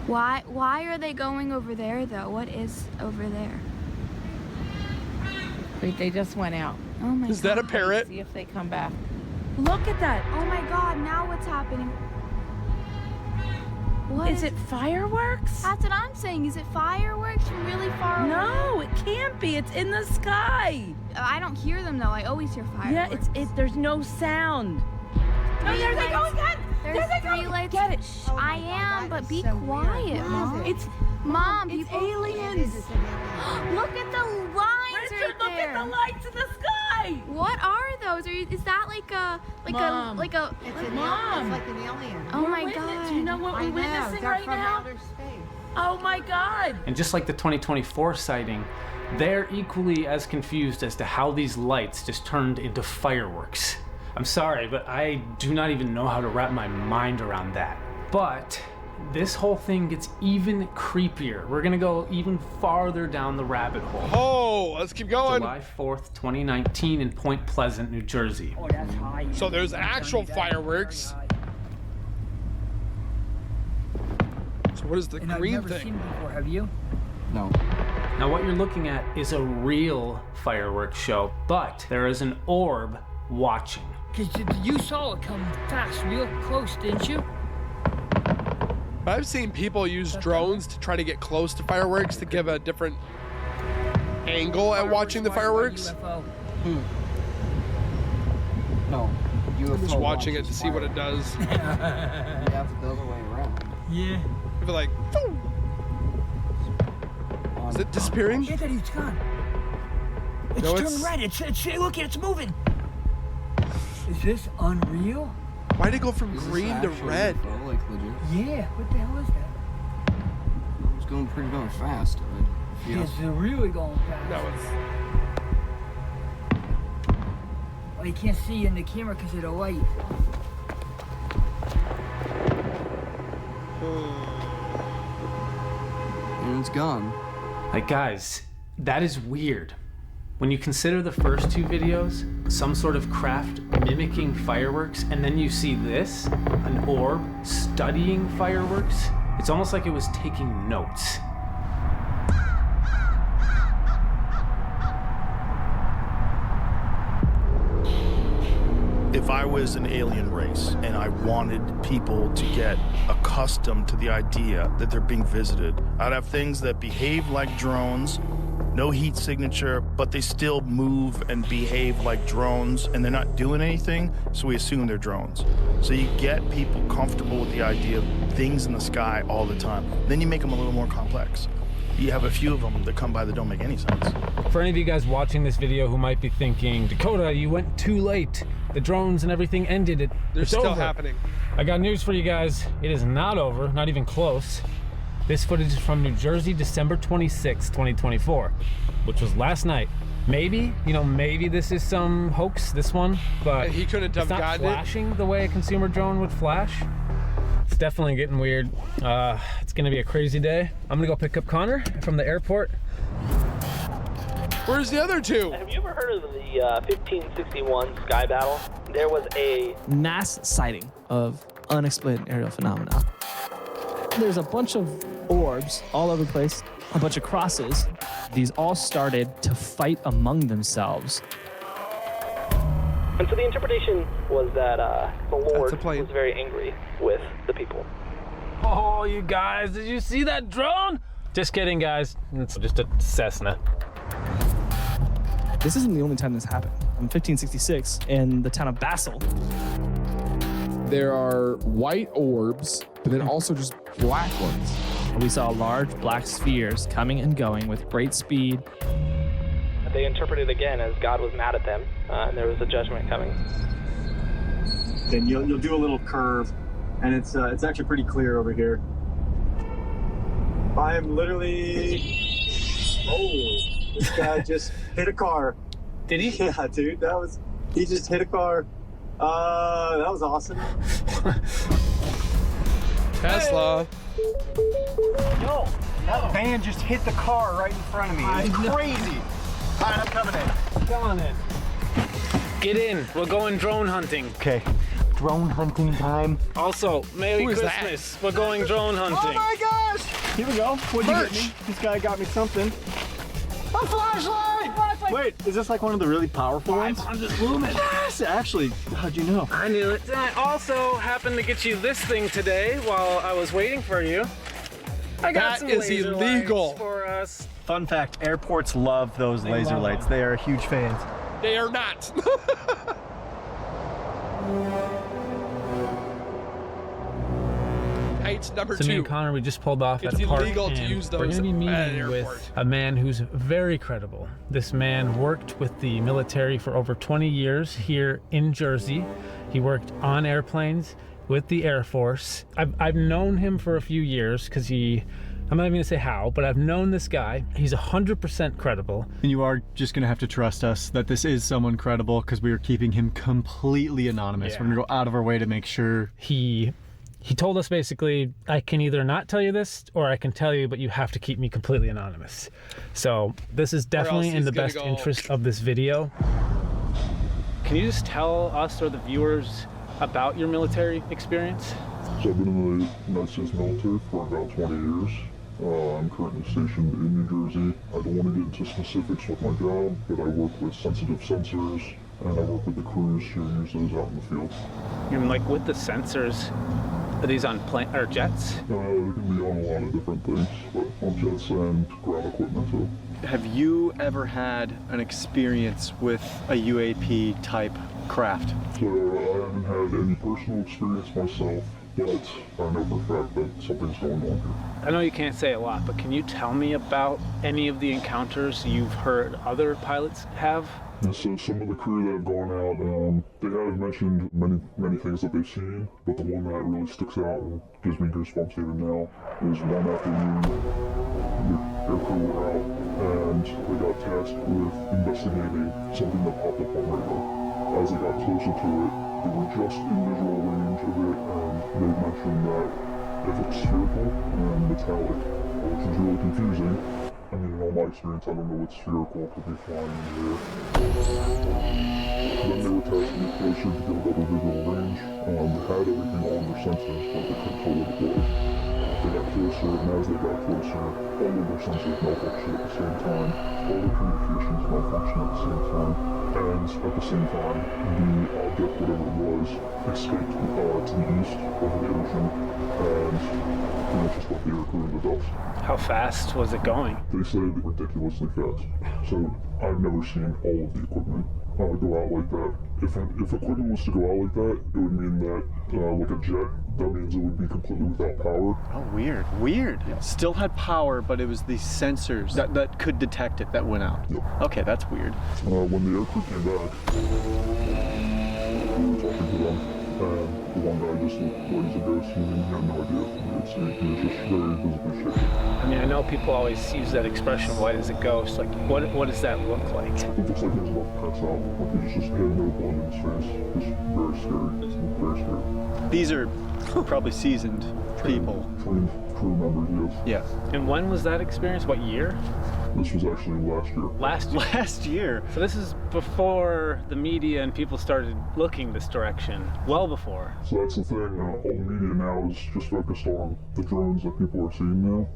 Why are they going over there though? What is over there? Wait, they just went out. Oh my God. Is that a parrot? See if they come back. Look at that. Oh my God, now what's happening? What Is it fireworks? That's what I'm saying. Is it fireworks from really far away? No, it can't be. It's in the sky. I don't hear them though. I always hear fireworks. Yeah, there's no sound. Oh, there they go again. There's There they three go. lights. Get it. I am, but be quiet, Mom. Mom, It's people. aliens. Look at the lines Richard, right look there. at the lights in the sky. What are those? Is that like a Mom. like a Mom. It's like an alien. Oh We're my witness- God. Do you know what we're witnessing They're right from now? outer space. Oh my God. And just like the 2024 sighting, they're equally as confused as to how these lights just turned into fireworks. I'm sorry, but I do not even know how to wrap my mind around that. But this whole thing gets even creepier. We're gonna go even farther down the rabbit hole. Oh, let's keep going. July 4th, 2019 in Point Pleasant, New Jersey. Oh, that's high. So there's actual fireworks. So what is the green thing? Before, have you? No. Now what you're looking at is a real fireworks show, but there is an orb watching. Because you saw it come fast, real close, didn't you? But I've seen people use drones to try to get close to fireworks to give a different angle at watching the fireworks. No. I'm just watching it to see what it does. You have to go the way around. Yeah. If it like, is it disappearing? Yeah, Daddy, it's gone. It's No, turning red. It's look, it's moving. Is this unreal? Why'd it go from green to red? UFO, like legit. Yeah. What the hell is that? It's going pretty darn fast. It's really going fast. No, it's. Well, you can't see in the camera because of the light. And it's gone. Like, guys, that is weird. When you consider the first 2 videos, some sort of craft mimicking fireworks, and then you see this, an orb studying fireworks, it's almost like it was taking notes. If I was an alien race and I wanted people to get accustomed to the idea that they're being visited, I'd have things that behave like drones, no heat signature, but they still move and behave like drones, and they're not doing anything, so we assume they're drones. So you get people comfortable with the idea of things in the sky all the time. Then you make them a little more complex. You have a few of them that come by that don't make any sense. For any of you guys watching this video who might be thinking, Dakota, you went too late. The drones and everything ended. They're It's still over. happening. I got news for you guys. It is not over, not even close. This footage is from New Jersey, December 26, 2024, which was last night. Maybe, maybe this is some hoax, this one, but He couldn't have it's not gotten it. flashing the way a consumer drone would flash. It's definitely getting weird. It's gonna be a crazy day. I'm gonna go pick up Connor from the airport. Where's the other 2? Have you ever heard of the 1561 Sky Battle? There was a mass sighting of unexplained aerial phenomena. There's a bunch of orbs all over the place, a bunch of crosses. These all started to fight among themselves. And so the interpretation was that the Lord was very angry with the people. Oh, you guys, did you see that drone? Just kidding, guys. It's just a Cessna. This isn't the only time this happened. In 1566, in the town of Basel, there are white orbs, but then also just black ones. we saw large black spheres coming and going with great speed. They interpreted again as God was mad at them, and there was a judgment coming. Then you'll do a little curve, and it's actually pretty clear over here. I am literally. Oh, this guy just hit a car. Did he? Yeah, dude, he just hit a car. That was awesome. Tesla. Yo, that van just hit the car right in front of me. It's crazy. All right, I'm coming in. Come on in. Get in. We're going drone hunting. Okay. Drone hunting time. Also, Merry Christmas. We're going drone hunting. Oh my gosh! Here we go. What'd you get me? This guy got me something. A flashlight! Wait, is this like one of the really powerful ones? 500 lumens. Yes, actually. How'd you know? I knew it. I also happened to get you this thing today while I was waiting for you. I got some laser lights for us. Fun fact, airports love those laser lights. They are huge fans. They are not. Heights number 2. So me and Connor, we just pulled off at a park. It's illegal to use those we're gonna be at an meeting airport. with a man who's very credible. This man worked with the military for over 20 years here in Jersey. He worked on airplanes with the Air Force. I've known him for a few years because I'm not even gonna say how, but I've known this guy. He's 100% credible. And you are just gonna have to trust us that this is someone credible because we are keeping him completely anonymous. Yeah. We're gonna go out of our way to make sure. He told us basically, I can either not tell you this or I can tell you, but you have to keep me completely anonymous. So this is definitely in the best interest of this video. Can you just tell us or the viewers about your military experience? So I've been in the United States military for about 20 years. I'm currently stationed in New Jersey. I don't want to get into specifics with my job, but I work with sensitive sensors, and I work with the crews who use those out in the field. You mean like with the sensors? Are these on plane or jets? They can be on a lot of different things, but on jets and ground equipment too. Have you ever had an experience with a UAP type craft? So I haven't had any personal experience myself, but I know for a fact that something's going on here. I know you can't say a lot, but can you tell me about any of the encounters you've heard other pilots have? And so some of the crew that have gone out, they have mentioned many things that they've seen, but the one that really sticks out and gives me goosebumps even now is one afternoon, the air crew were out and they got tasked with investigating something that popped up on radar. As they got closer to it, they were just in visual range of it, and they mentioned that it looked spherical and metallic, which is really confusing. I mean, in all my experience, I don't know what spherical could be flying in the air. Then they were testing it closer to get a better visual range. They had everything on their sensors, but they couldn't tell what it was. They got closer, and as they got closer, all of their sensors malfunctioned at the same time. All the communications malfunctioned at the same time. And at the same time, the object, whatever it was, escaped to the east over the ocean, and just left the air crew in the dust. How fast was it going? They said ridiculously fast. So I've never seen all of the equipment go out like that. If equipment was to go out like that, it would mean that, like a jet, that means it would be completely without power. Oh, weird. Yeah. Still had power, but it was the sensors that could detect it that went out. Yep. Okay, that's weird. When the air crew came back, we were talking to them, and the one guy just looked like he's a ghost. He had no idea what he would say. He was just very visibly shaken. I mean, I know people always use that expression, white as a ghost. Like, what does that look like? It looks like he was about to pass out. Like he just had no blood in his face. It's very scary. It's very scary. These are probably seasoned people. Trained crew members, yes. Yeah. And when was that experience? What year? This was actually last year. Last year? So this is before the media and people started looking this direction. Well before. So that's the thing. All the media now is just focused on the drones that people are seeing now.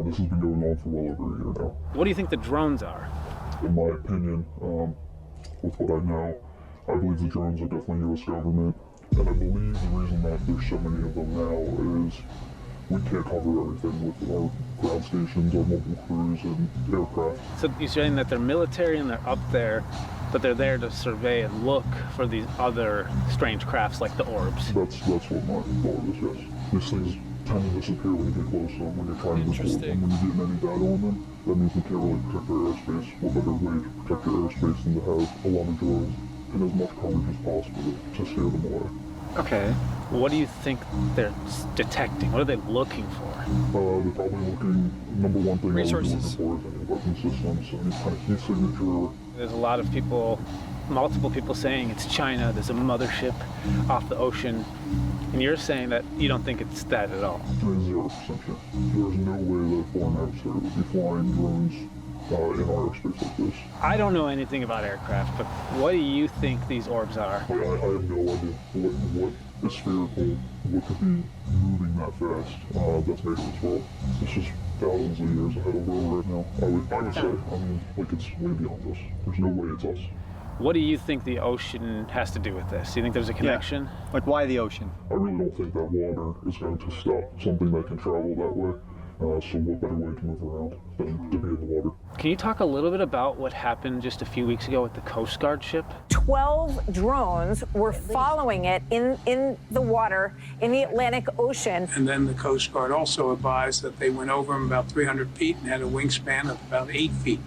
This has been going on for well over a year now. What do you think the drones are? In my opinion, with what I know, I believe the drones are definitely U.S. government. And I believe the reason that there's so many of them now is we can't cover everything with our ground stations, our mobile crews, and aircraft. So you're saying that they're military and they're up there, but they're there to survey and look for these other strange crafts like the orbs? That's what my thought is, yes. These things tend to disappear when you get close to them, when you're trying to record them. When you get any data on them, that means you can't really protect their airspace. What better way to protect your airspace than to have a lot of drones in as much coverage as possible to scare them away? Okay. What do you think they're detecting? What are they looking for? They're probably looking, number one thing resources. they're looking for is any weapon systems, any kind of heat signature. There's a lot of people, multiple people saying it's China, there's a mothership off the ocean, and you're saying that you don't think it's that at all. 0% chance. There's no way that a foreign adversary would be flying drones in our airspace like this. I don't know anything about aircraft, but what do you think these orbs are? I have no idea what is spherical, what could be moving that fast. That's making this world. It's just thousands of years ahead of where we're at now. I would say, like it's way beyond us. There's no way it's us. What do you think the ocean has to do with this? Do you think there's a connection? Yeah. Like, why the ocean? I really don't think that water is going to stop something that can travel that way. So what better way to move around than to be in the water? Can you talk a little bit about what happened just a few weeks ago with the Coast Guard ship? 12 drones were following it in the water in the Atlantic Ocean. And then the Coast Guard also advised that they went over them about 300 feet and had a wingspan of about 8 feet.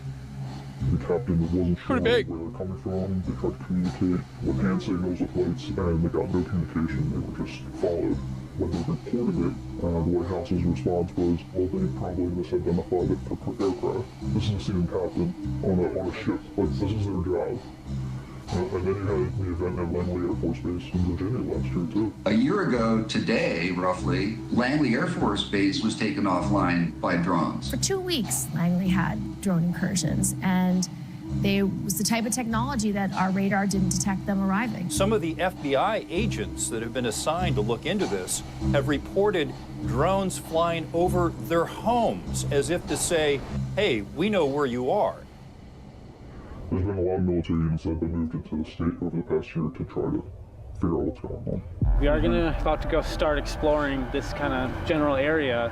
The captain wasn't sure where they were coming from. They tried to communicate with hand signals with lights, and they got no communication. They were just followed. When they reported it, the White House's response was, well, they probably misidentified it for aircraft. This is a senior captain on a ship. Like, this is their job. And then you had the event at Langley Air Force Base in Virginia last year, too. A year ago today, roughly, Langley Air Force Base was taken offline by drones. For 2 weeks, Langley had drone incursions, and they was the type of technology that our radar didn't detect them arriving. Some of the FBI agents that have been assigned to look into this have reported drones flying over their homes as if to say, hey, we know where you are. There's been a lot of military units that have been moved into the state over the past year to try to figure out what's going on. We are about to go start exploring this kind of general area.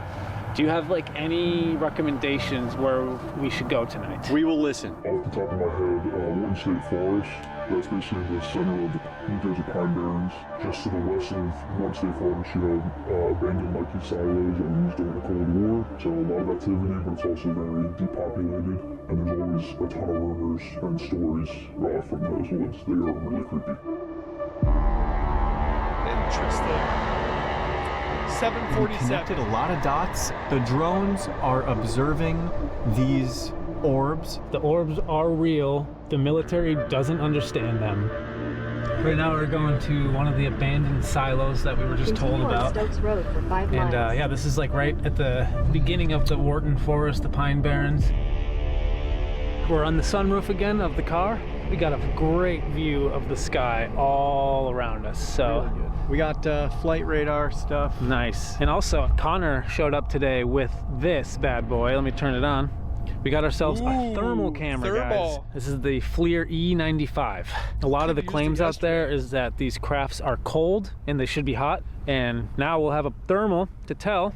Do you have like any recommendations where we should go tonight? We will listen. Off the top of my head, Wharton State Forest, that's basically the center of the New Jersey Pine Barrens. Just to the west of Wharton State Forest, you have abandoned Nike silos that were used during the Cold War. So a lot of activity, but it's also very depopulated. And there's always a ton of rumors and stories from those woods. They are really creepy. Interesting. 747. Connected a lot of dots. The drones are observing these orbs. The orbs are real. The military doesn't understand them. Right now we're going to one of the abandoned silos that we were just told about. Stokes Road for 5 miles. And yeah, this is like right at the beginning of the Wharton Forest, the Pine Barrens. We're on the sunroof again of the car. We got a great view of the sky all around us. So really good. We got flight radar stuff. Nice. And also Connor showed up today with this bad boy. Let me turn it on. We got ourselves a thermal camera, guys. This is the FLIR E95. A lot of the claims out there is that these crafts are cold and they should be hot. And now we'll have a thermal to tell.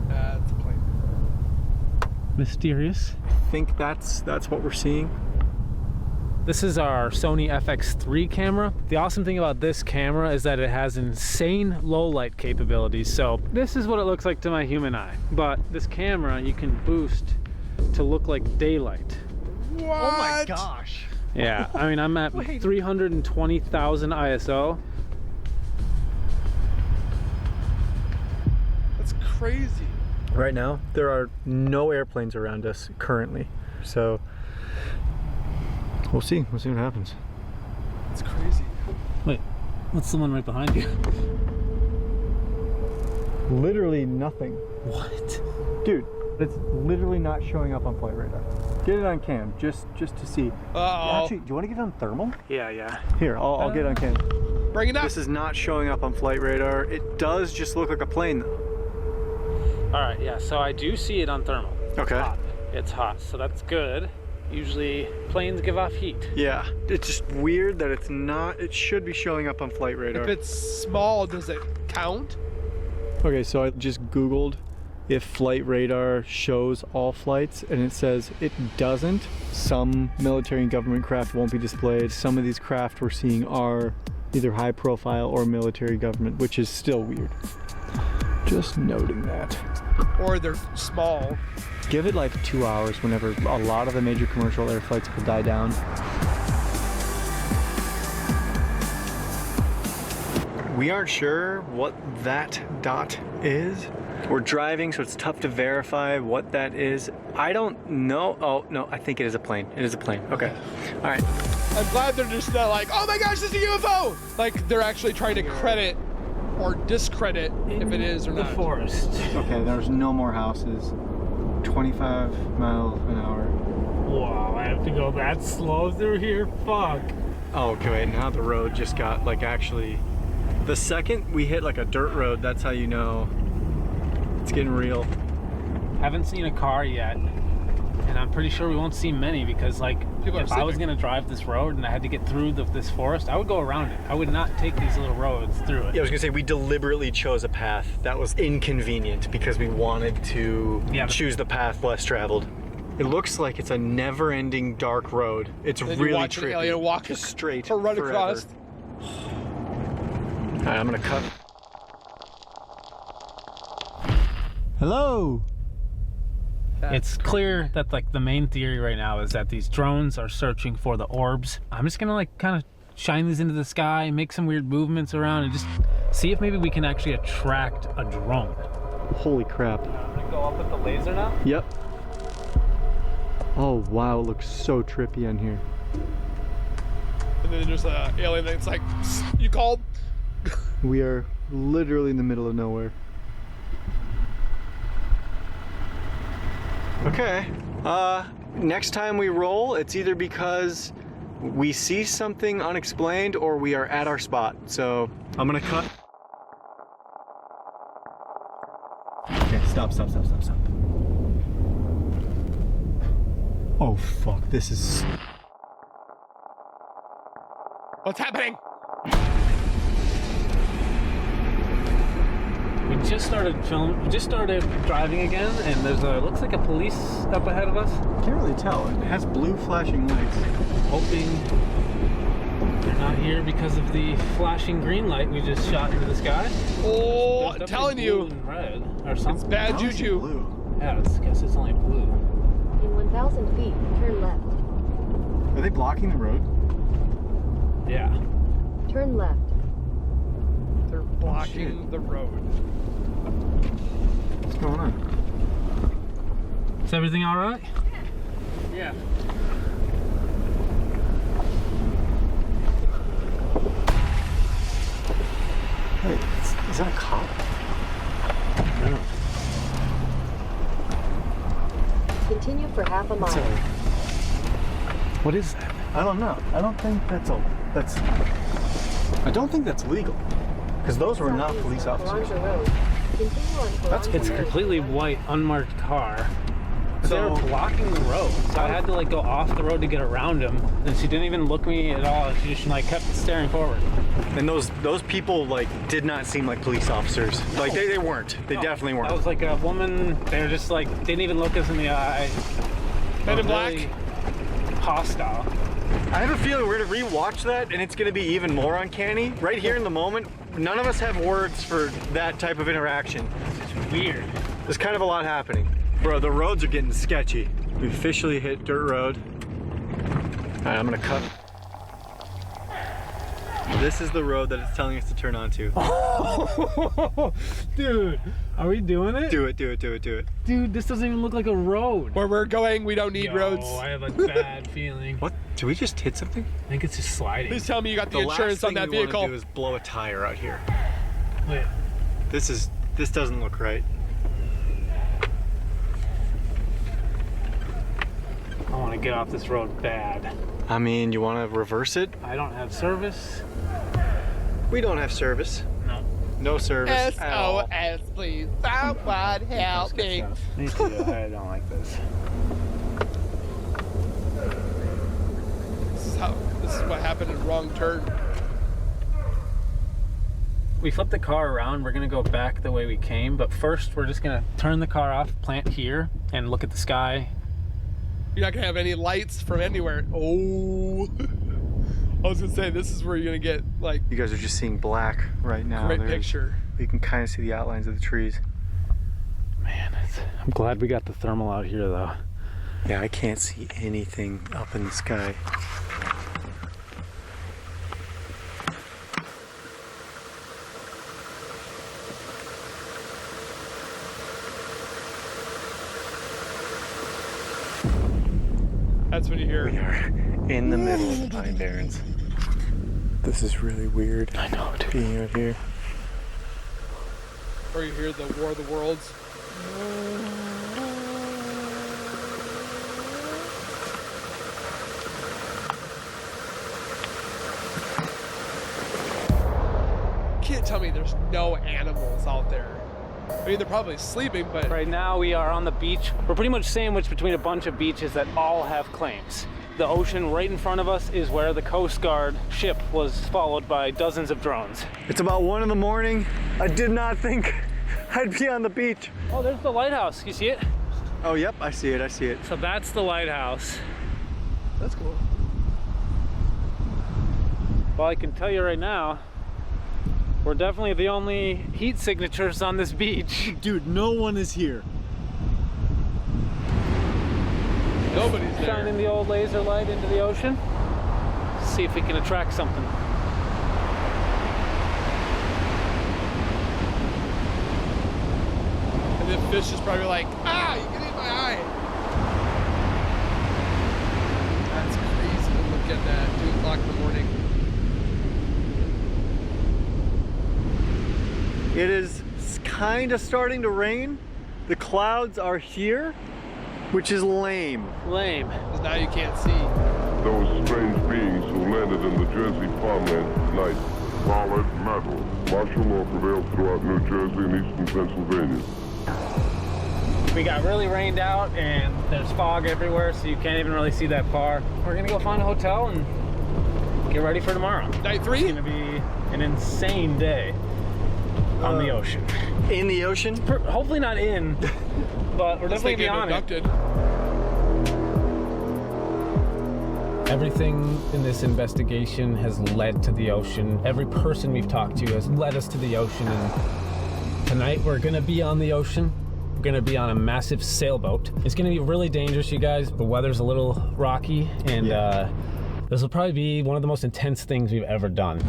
That's a plane. Mysterious. I think that's what we're seeing. This is our Sony FX3 camera. The awesome thing about this camera is that it has insane low light capabilities. So this is what it looks like to my human eye. But this camera you can boost to look like daylight. What? Oh my gosh. Yeah, I mean, I'm at 320,000 ISO. That's crazy. Right now, there are no airplanes around us currently. So we'll see what happens. It's crazy. Wait, what's the one right behind you? Literally nothing. What? Dude, it's literally not showing up on flight radar. Get it on cam, just to see. Uh-oh. Actually, do you want to get it on thermal? Yeah. Here, I'll get it on cam. Bring it up. This is not showing up on flight radar. It does just look like a plane though. All right, yeah, so I do see it on thermal. Okay. It's hot, so that's good. Usually planes give off heat. Yeah, it's just weird that it's not, it should be showing up on flight radar. If it's small, does it count? Okay, so I just Googled if flight radar shows all flights, and it says it doesn't. Some military and government craft won't be displayed. Some of these craft we're seeing are either high profile or military government, which is still weird. Just noting that. Or they're small. Give it like 2 hours whenever a lot of the major commercial air flights will die down. We aren't sure what that dot is. We're driving, so it's tough to verify what that is. I don't know. Oh, no, I think it is a plane. It is a plane. Okay. All right. I'm glad they're just not like, oh my gosh, this is a UFO! Like, they're actually trying to credit or discredit if it is or not. The forest. Okay, there's no more houses. 25 miles an hour. Wow, I have to go that slow through here? Fuck. Oh, okay, wait, now the road just got, like, actually... The second we hit, like, a dirt road, that's how you know it's getting real. Haven't seen a car yet, and I'm pretty sure we won't see many because, like, if I was gonna drive this road and I had to get through this forest, I would go around it. I would not take these little roads through it. Yeah, I was gonna say, we deliberately chose a path that was inconvenient because we wanted to choose the path less traveled. It looks like it's a never-ending dark road. It's really watch an alien walk straight or run forever. across. All right, I'm gonna cut. Hello. It's clear that, like, the main theory right now is that these drones are searching for the orbs. I'm just gonna, like, kind of shine these into the sky, make some weird movements around, and just see if maybe we can actually attract a drone. Holy crap. I'm gonna go up with the laser now. Yep. Oh wow, it looks so trippy on here. And then there's an alien that's like, you called? We are literally in the middle of nowhere. Okay, next time we roll, it's either because we see something unexplained or we are at our spot. So I'm gonna cut. Okay, stop. Oh fuck, this is... What's happening? We just started driving again, and there's looks like a police up ahead of us. Can't really tell. It has blue flashing lights. Hoping they're not here because of the flashing green light we just shot into the sky. Oh, I'm telling you. Blue and red or something. It's bad juju. Blue. Yeah, I guess it's only blue. In 1,000 feet, turn left. Are they blocking the road? Yeah. Turn left. They're blocking the road. What's going on? Is everything all right? Yeah. Hey, is that a cop? No. Continue for half a mile. What is that? I don't know. I don't think that's I don't think that's legal. Because those were not police officers. It's a completely white, unmarked car. They were blocking the road, so I had to, like, go off the road to get around him. And she didn't even look at me at all. She just, like, kept staring forward. And those people, like, did not seem like police officers. Like, they weren't. They definitely weren't. That was like a woman. They were just like, didn't even look us in the eye. Men in black. Hostile. I have a feeling we're gonna rewatch that and it's gonna be even more uncanny. Right here in the moment, none of us have words for that type of interaction. It's weird. There's kind of a lot happening. Bro, the roads are getting sketchy. We officially hit dirt road. All right, I'm gonna cut. This is the road that it's telling us to turn onto. Dude, are we doing it? Do it. Dude, this doesn't even look like a road. Where we're going, we don't need roads. Oh, I have a bad feeling. What? Did we just hit something? I think it's just sliding. Please tell me you got the insurance on that vehicle. The last thing we want to do is blow a tire out here. Wait. This doesn't look right. I want to get off this road bad. I mean, you want to reverse it? I don't have service. We don't have service. No. No service. SOS, please. Someone help me. Me too. I don't like this. This is what happened in wrong turn. We flipped the car around. We're gonna go back the way we came, but first we're just gonna turn the car off, plant here, and look at the sky. You're not gonna have any lights from anywhere. Oh. I was gonna say, this is where you're gonna get, like... You guys are just seeing black right now. Great picture. You can kind of see the outlines of the trees. Man, I'm glad we got the thermal out here, though. Yeah, I can't see anything up in the sky. That's what you hear. We are in the middle of the Pine Barrens. This is really weird. I know, dude. Being out here. Or you hear the War of the Worlds. Can't tell me there's no animals out there. I mean, they're probably sleeping, but... Right now we are on the beach. We're pretty much sandwiched between a bunch of beaches that all have claims. The ocean right in front of us is where the Coast Guard ship was followed by dozens of drones. It's about 1 in the morning. I did not think I'd be on the beach. Oh, there's the lighthouse. You see it? Oh, yep, I see it, I see it. So that's the lighthouse. That's cool. Well, I can tell you right now, we're definitely the only heat signatures on this beach. Dude, no one is here. Nobody's there. Shining the old laser light into the ocean. See if we can attract something. And the fish is probably like, ah, you can eat my eye. That's crazy to look at that 2 o'clock in the morning. It is kind of starting to rain. The clouds are here, which is lame. Lame. Because now you can't see. Those strange beings who landed in the Jersey farmland tonight. Solid metal. Martial law prevails throughout New Jersey and eastern Pennsylvania. We got really rained out and there's fog everywhere, so you can't even really see that far. We're gonna go find a hotel and get ready for tomorrow. Night 3? It's gonna be an insane day on the ocean. In the ocean? Hopefully not in, but we're definitely be on it. Everything in this investigation has led to the ocean. Every person we've talked to has led us to the ocean, and tonight we're gonna be on the ocean. We're gonna be on a massive sailboat. It's gonna be really dangerous, you guys. The weather's a little rocky, and this will probably be one of the most intense things we've ever done.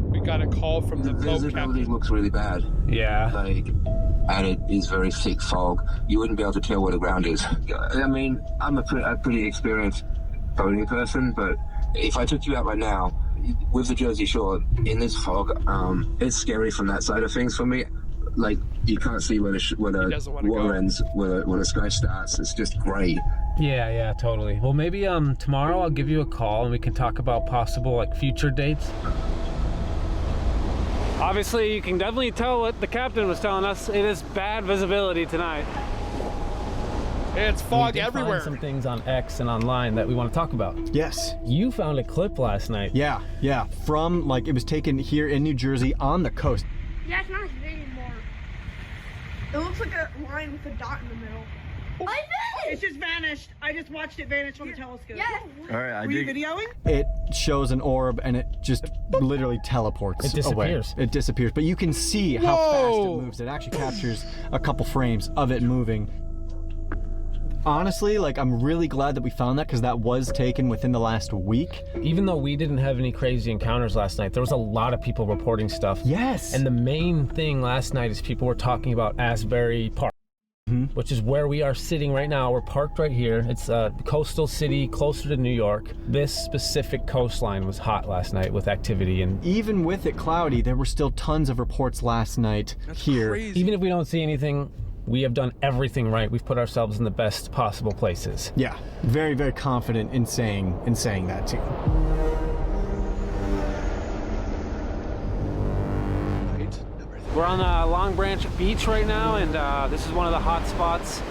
We got a call from the boat visibility looks really bad. Yeah. And it is very thick fog. You wouldn't be able to tell where the ground is. I mean, I'm a pretty experienced boating person, but if I took you out right now, with the Jersey Shore, in this fog, it's scary from that side of things for me. Like, you can't see where the water ends, where the sky starts. It's just gray. Yeah, totally. Well, maybe tomorrow I'll give you a call and we can talk about possible like future dates. Obviously, you can definitely tell what the captain was telling us. It is bad visibility tonight. It's fog everywhere. Find some things on X and online that we want to talk about. Yes. You found a clip last night. Yeah. From, like, it was taken here in New Jersey on the coast. Yeah, it's not here anymore. It looks like a line with a dot in the middle. I It just vanished. I just watched it vanish from the telescope. Yeah. All right, Were you videoing? It shows an orb and it just literally teleports It disappears. away. It disappears, but you can see how fast it moves. It actually captures a couple frames of it moving. Honestly, like, I'm really glad that we found that because that was taken within the last week. Even though we didn't have any crazy encounters last night, there was a lot of people reporting stuff. Yes. And the main thing last night is people were talking about Asbury Park, which is where we are sitting right now. We're parked right here. It's a coastal city closer to New York. This specific coastline was hot last night with activity, and even with it cloudy, there were still tons of reports last night here. Crazy. Even if we don't see anything, we have done everything right. We've put ourselves in the best possible places. Yeah, very, very confident in saying that too. We're on Long Branch Beach right now, and this is one of the hot spots.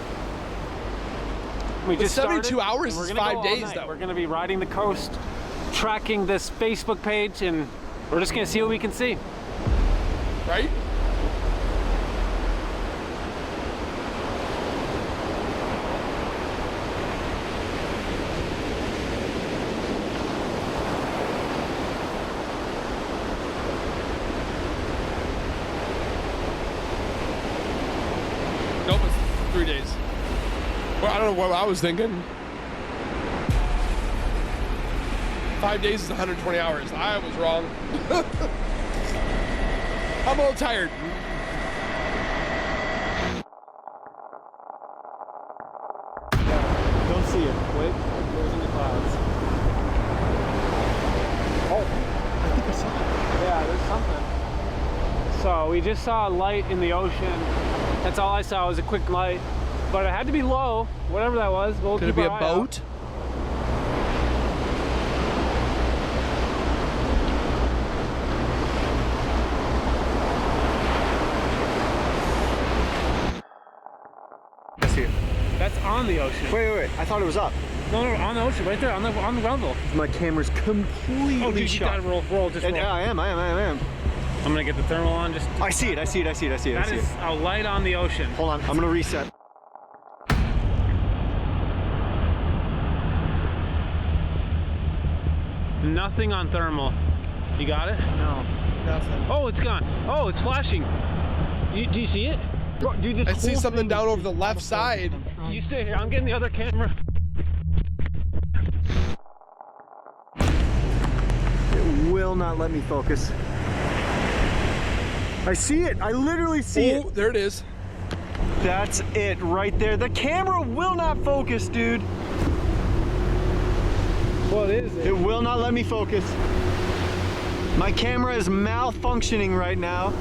We just 72 started, hours and is we're gonna 5 go all days, night. though. We're gonna be riding the coast, tracking this Facebook page, and we're just gonna see what we can see. Right? Nope, it's 3 days. Well, I don't know what I was thinking. 5 days is 120 hours. I was wrong. I'm a little tired. Don't see it. Wait. something. So we just saw a light in the ocean. That's all I saw was a quick light. But it had to be low, whatever that was. We'll Could it be a boat? I see it. That's on the ocean. Wait. I thought it was up. No, on the ocean, right there, on the rumble. My camera's completely oh, dude, shut. You gotta roll, just roll. Yeah, I am. I'm gonna get the thermal on. Just. I see it. That is a light on the ocean. Hold on, I'm gonna reset. Nothing on thermal. You got it? No, nothing. Oh, it's gone. Oh, it's flashing. Do you see it? Bro, dude, I see something down over the left side. You stay here. I'm getting the other camera. It will not let me focus. I see it. I literally see it. Oh, there it is. That's it right there. The camera will not focus, dude. What is it? It will not let me focus. My camera is malfunctioning right now.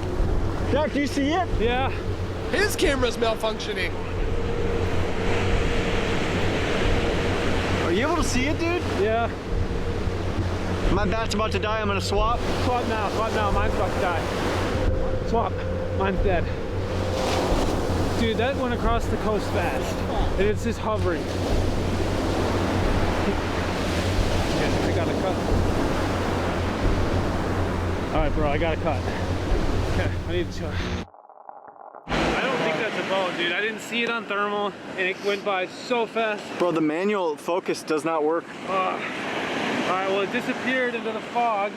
Jack, do you see it? Yeah. His camera's malfunctioning. Are you able to see it, dude? Yeah. My bat's about to die. I'm gonna swap. Swap now. Mine's about to die. Swap. Mine's dead. Dude, that went across the coast fast. And it's just hovering. I got a cut. Alright, bro, I got a cut. Okay, I need to. I don't think that's a boat, dude. I didn't see it on thermal, and it went by so fast. Bro, the manual focus does not work. Alright, well, it disappeared into the fog.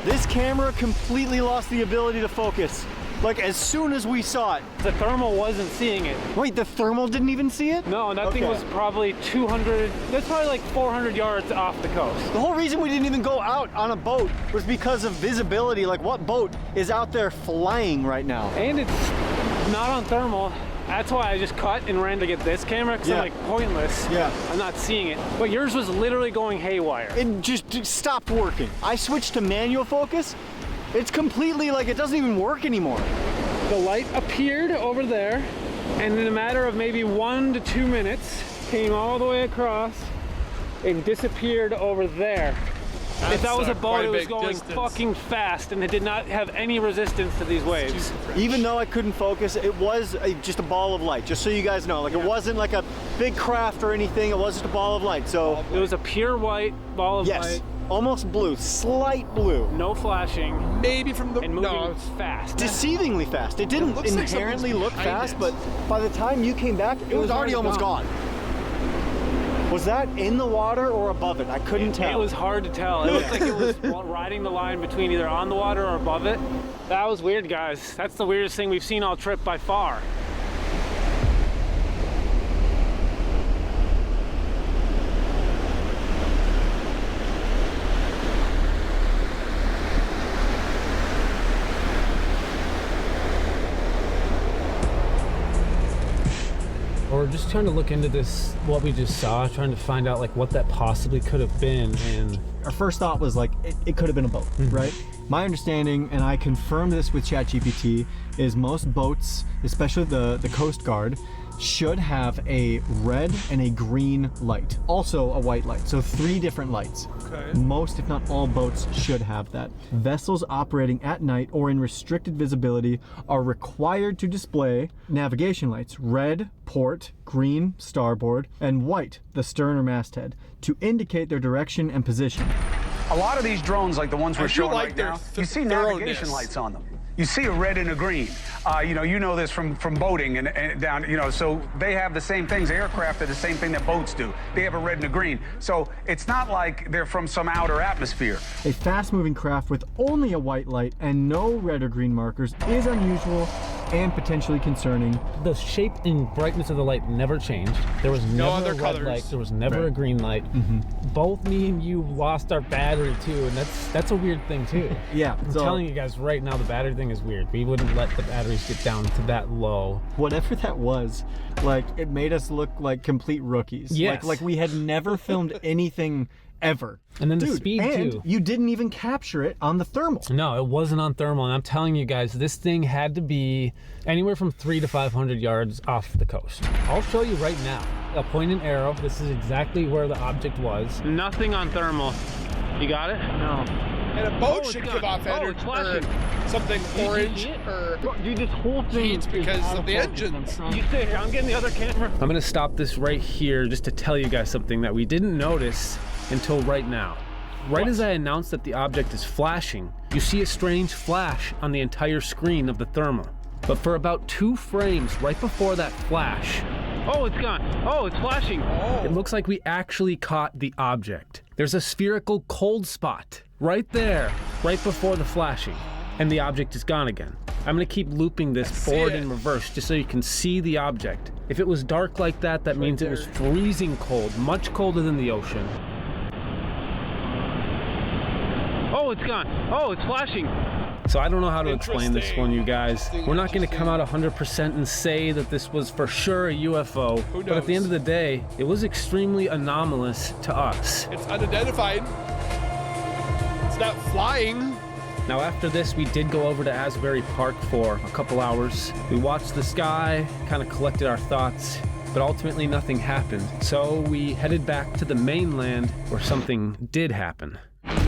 This camera completely lost the ability to focus. Like, as soon as we saw it. The thermal wasn't seeing it. Wait, the thermal didn't even see it? No, and that thing was probably 200, that's probably like 400 yards off the coast. The whole reason we didn't even go out on a boat was because of visibility. Like, what boat is out there flying right now? And it's not on thermal. That's why I just cut and ran to get this camera, because I'm like, pointless. Yeah. I'm not seeing it. But yours was literally going haywire. It just stopped working. I switched to manual focus. It's completely like, it doesn't even work anymore. The light appeared over there, and in a matter of maybe 1 to 2 minutes, came all the way across and disappeared over there. If that was a boat, it was going fucking fast, and it did not have any resistance to these waves. Even though I couldn't focus, it was just a ball of light, just so you guys know. Like, it wasn't like a big craft or anything, it was just a ball of light. So it was a pure white ball of light. Almost blue, slight blue. No flashing. Maybe from the... And moving fast. Deceivingly fast. It didn't inherently look fast, but by the time you came back, it was already almost gone. Was that in the water or above it? I couldn't tell. It was hard to tell. It looked like it was riding the line between either on the water or above it. That was weird, guys. That's the weirdest thing we've seen all trip by far. We're just trying to look into this, what we just saw, trying to find out like what that possibly could have been. And our first thought was like, it could have been a boat, right? My understanding, and I confirmed this with ChatGPT, is most boats, especially the Coast Guard, should have a red and a green light. Also a white light, so 3 different lights. Okay. Most, if not all boats should have that. Vessels operating at night or in restricted visibility are required to display navigation lights, red, port, green, starboard, and white, the stern or masthead, to indicate their direction and position. A lot of these drones, like the ones we're showing right now, you see navigation lights on them. You see a red and a green. You know this from boating and down, so they have the same things. Aircraft are the same thing that boats do. They have a red and a green. So it's not like they're from some outer atmosphere. A fast-moving craft with only a white light and no red or green markers is unusual and potentially concerning. The shape and brightness of the light never changed. There was never a red light. There was never a green light. Both me and you lost our battery too, and that's a weird thing too. Yeah. I'm telling you guys right now, the battery thing is weird. We wouldn't let the batteries get down to that low. Whatever that was, like, it made us look like complete rookies. Yes. Like we had never filmed anything ever. And then the Dude, speed and too. You didn't even capture it on the thermal. No, it wasn't on thermal. And I'm telling you guys, this thing had to be anywhere from 300 to 500 yards off the coast. I'll show you right now. I'll point an arrow. This is exactly where the object was. Nothing on thermal. You got it? No. And a boat should give off energy or something orange or dude, this whole thing heat because of the engines. You stay here. I'm getting the other camera. I'm gonna stop this right here just to tell you guys something that we didn't notice until right now. Right as I announced that the object is flashing, you see a strange flash on the entire screen of the thermal. But for about 2 frames right before that flash, oh, it's gone. Oh, it's flashing. Oh. It looks like we actually caught the object. There's a spherical cold spot right there, right before the flashing, and the object is gone again. I'm gonna keep looping this forward and reverse just so you can see the object. If it was dark like that, that means it was freezing cold, much colder than the ocean. Oh, it's gone. Oh, it's flashing. So I don't know how to explain this one, you guys. We're not going to come out 100% and say that this was for sure a UFO. But at the end of the day, it was extremely anomalous to us. It's unidentified. It's not flying. Now after this, we did go over to Asbury Park for a couple hours. We watched the sky, kind of collected our thoughts, but ultimately nothing happened. So we headed back to the mainland where something did happen.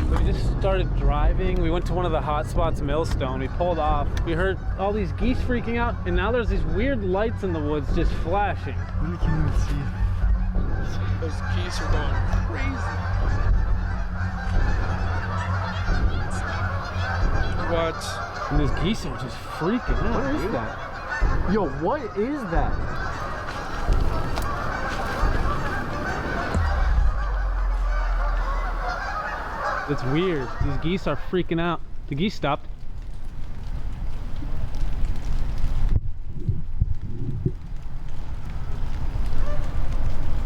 We just started driving. We went to one of the Hotspots, Millstone. We pulled off. We heard all these geese freaking out, and now there's these weird lights in the woods just flashing. You can't even see. Those geese are going crazy. What? And those geese are just freaking out. What is that? Yo, what is that? It's weird. These geese are freaking out. The geese stopped.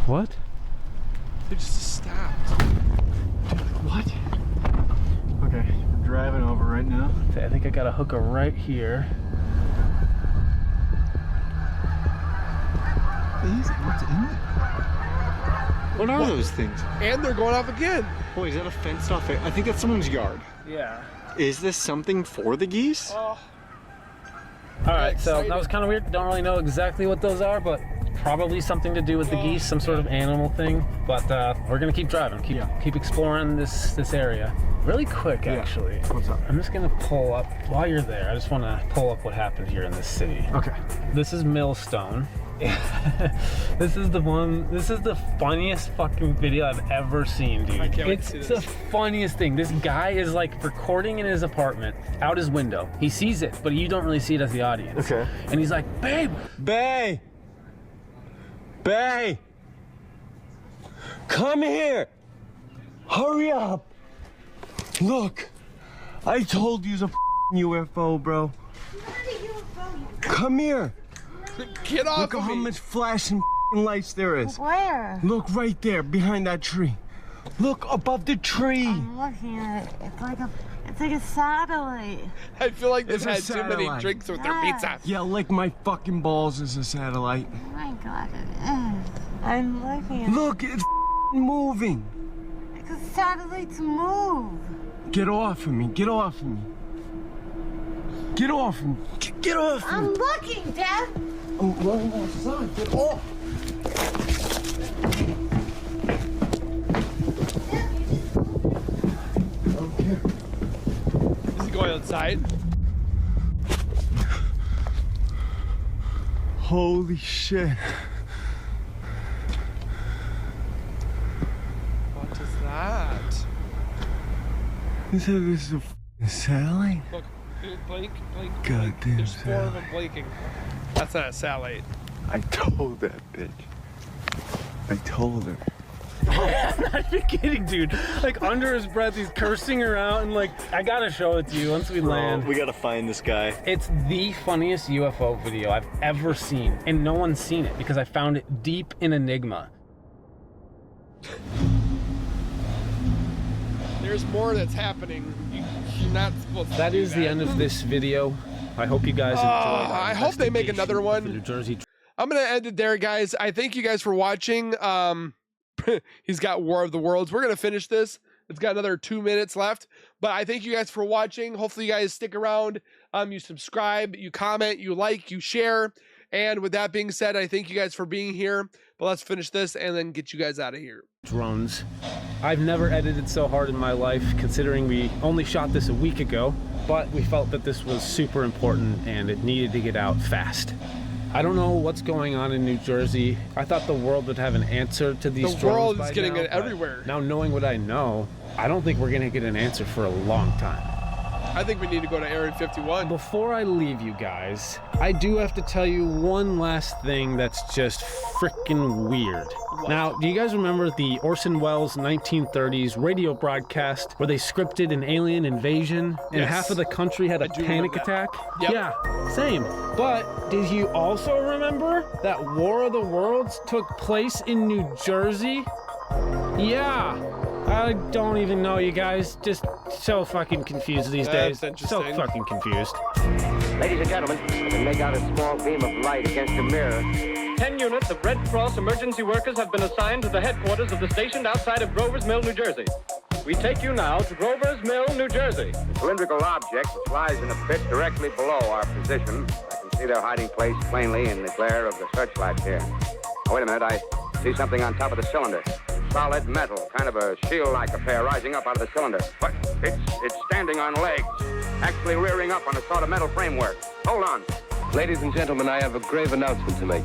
What? They just stopped. What? Okay, we're driving over right now. I think I got a hooker right here. What's in there? What are those things? And they're going off again. Boy, is that a fenced off area? I think that's someone's yard. Yeah. Is this something for the geese? Oh. All right, so that was kind of weird. Don't really know exactly what those are, but probably something to do with the geese, some sort of animal thing. But we're gonna keep driving, keep exploring this area. Really quick, actually. What's up? I'm just gonna pull up, while you're there, I just wanna pull up what happened here in this city. Okay. This is Millstone. This is the funniest fucking video I've ever seen, dude. It's the funniest thing. This guy is like recording in his apartment, out his window. He sees it, but you don't really see it as the audience. Okay. And he's like, babe! Bae! Bae! Come here! Hurry up! Look! I told you it's a UFO, bro. Come here! Get off Look of at how me. much flashing lights there is. Where? Look right there, behind that tree. Look above the tree. I'm looking at it. It's like a satellite. I feel like they've It's a had too many satellite. drinks with their pizza. Yeah, like my fucking balls is a satellite. Oh my god, it is. I'm looking at Look, it's moving. it. Because satellites move. Get off of me. Get off of me. Get off of me. Get off of me. I'm looking, Dad. I'm running outside. Get off. Is he going outside? Holy shit. What is that? You said this is a f***ing satellite? Look, blink. Goddamn There's 4 of them satellite. blinking. That's not a satellite. I told that bitch. I told her. I'm not even kidding, dude. Like under his breath, he's cursing her out, and like, I gotta show it to you once we land. We gotta find this guy. It's the funniest UFO video I've ever seen, and no one's seen it because I found it deep in Enigma. There's more that's happening. You're not supposed to That do is the end of this video. I hope you guys enjoyed. I hope they make another one. New Jersey. I'm gonna end it there, guys. I thank you guys for watching. he's got War of the Worlds. We're going to finish this. It's got another 2 minutes left, but I thank you guys for watching. Hopefully you guys stick around. You subscribe, you comment, you like, you share. And with that being said, I thank you guys for being here, but let's finish this and then get you guys out of here. Drones. I've never edited so hard in my life, considering we only shot this a week ago, but we felt that this was super important and it needed to get out fast. I don't know what's going on in New Jersey. I thought the world would have an answer to these drones. The world is getting it everywhere. Now, knowing what I know, I don't think we're gonna get an answer for a long time. I think we need to go to Area 51. Before I leave you guys, I do have to tell you one last thing that's just freaking weird. What? Now, do you guys remember the Orson Welles 1930s radio broadcast where they scripted an alien invasion and half of the country had a panic attack? Yep. Yeah, same. But did you also remember that War of the Worlds took place in New Jersey? Yeah. I don't even know, you guys. Just so fucking confused these days. So fucking confused. Ladies and gentlemen, you can make out a small beam of light against a mirror. 10 units of Red Cross emergency workers have been assigned to the headquarters of the station outside of Grover's Mill, New Jersey. We take you now to Grover's Mill, New Jersey. The cylindrical object which lies in a pit directly below our position. I can see their hiding place plainly in the glare of the searchlights here. Oh, wait a minute, I see something on top of the cylinder. Solid metal, kind of a shield-like affair rising up out of the cylinder. But it's standing on legs, actually rearing up on a sort of metal framework. Hold on. Ladies and gentlemen, I have a grave announcement to make.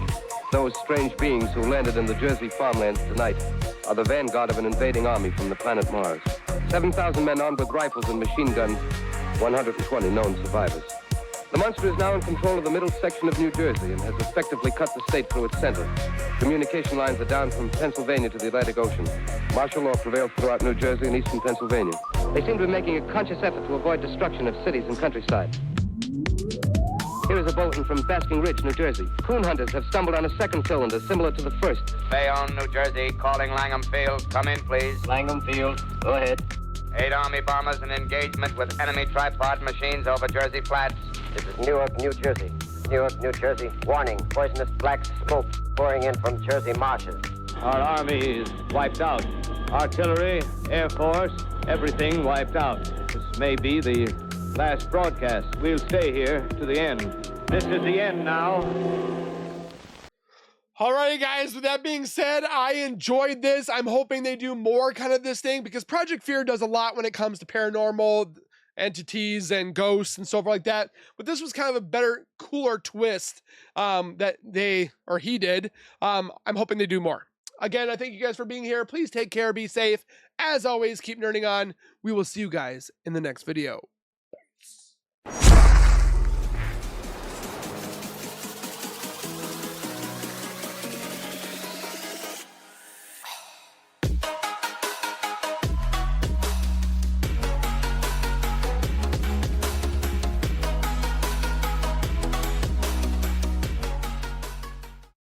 Those strange beings who landed in the Jersey farmlands tonight are the vanguard of an invading army from the planet Mars. 7,000 men armed with rifles and machine guns, 120 known survivors. The monster is now in control of the middle section of New Jersey and has effectively cut the state through its center. Communication lines are down from Pennsylvania to the Atlantic Ocean. Martial law prevails throughout New Jersey and eastern Pennsylvania. They seem to be making a conscious effort to avoid destruction of cities and countryside. Here is a bulletin from Basking Ridge, New Jersey. Coon hunters have stumbled on a second cylinder similar to the first. Bayonne, New Jersey, calling Langham Field. Come in, please. Langham Field, go ahead. 8 Army bombers in engagement with enemy tripod machines over Jersey Flats. This is Newark, New Jersey. Newark, New Jersey. Warning, poisonous black smoke pouring in from Jersey marshes. Our army is wiped out. Artillery, Air Force, everything wiped out. This may be the last broadcast. We'll stay here to the end. This is the end now. Alrighty, guys, with that being said, I enjoyed this. I'm hoping they do more kind of this thing because Project Fear does a lot when it comes to paranormal entities and ghosts and stuff like that. But this was kind of a better, cooler twist that he did. I'm hoping they do more. Again, I thank you guys for being here. Please take care, be safe. As always, keep nerding on. We will see you guys in the next video.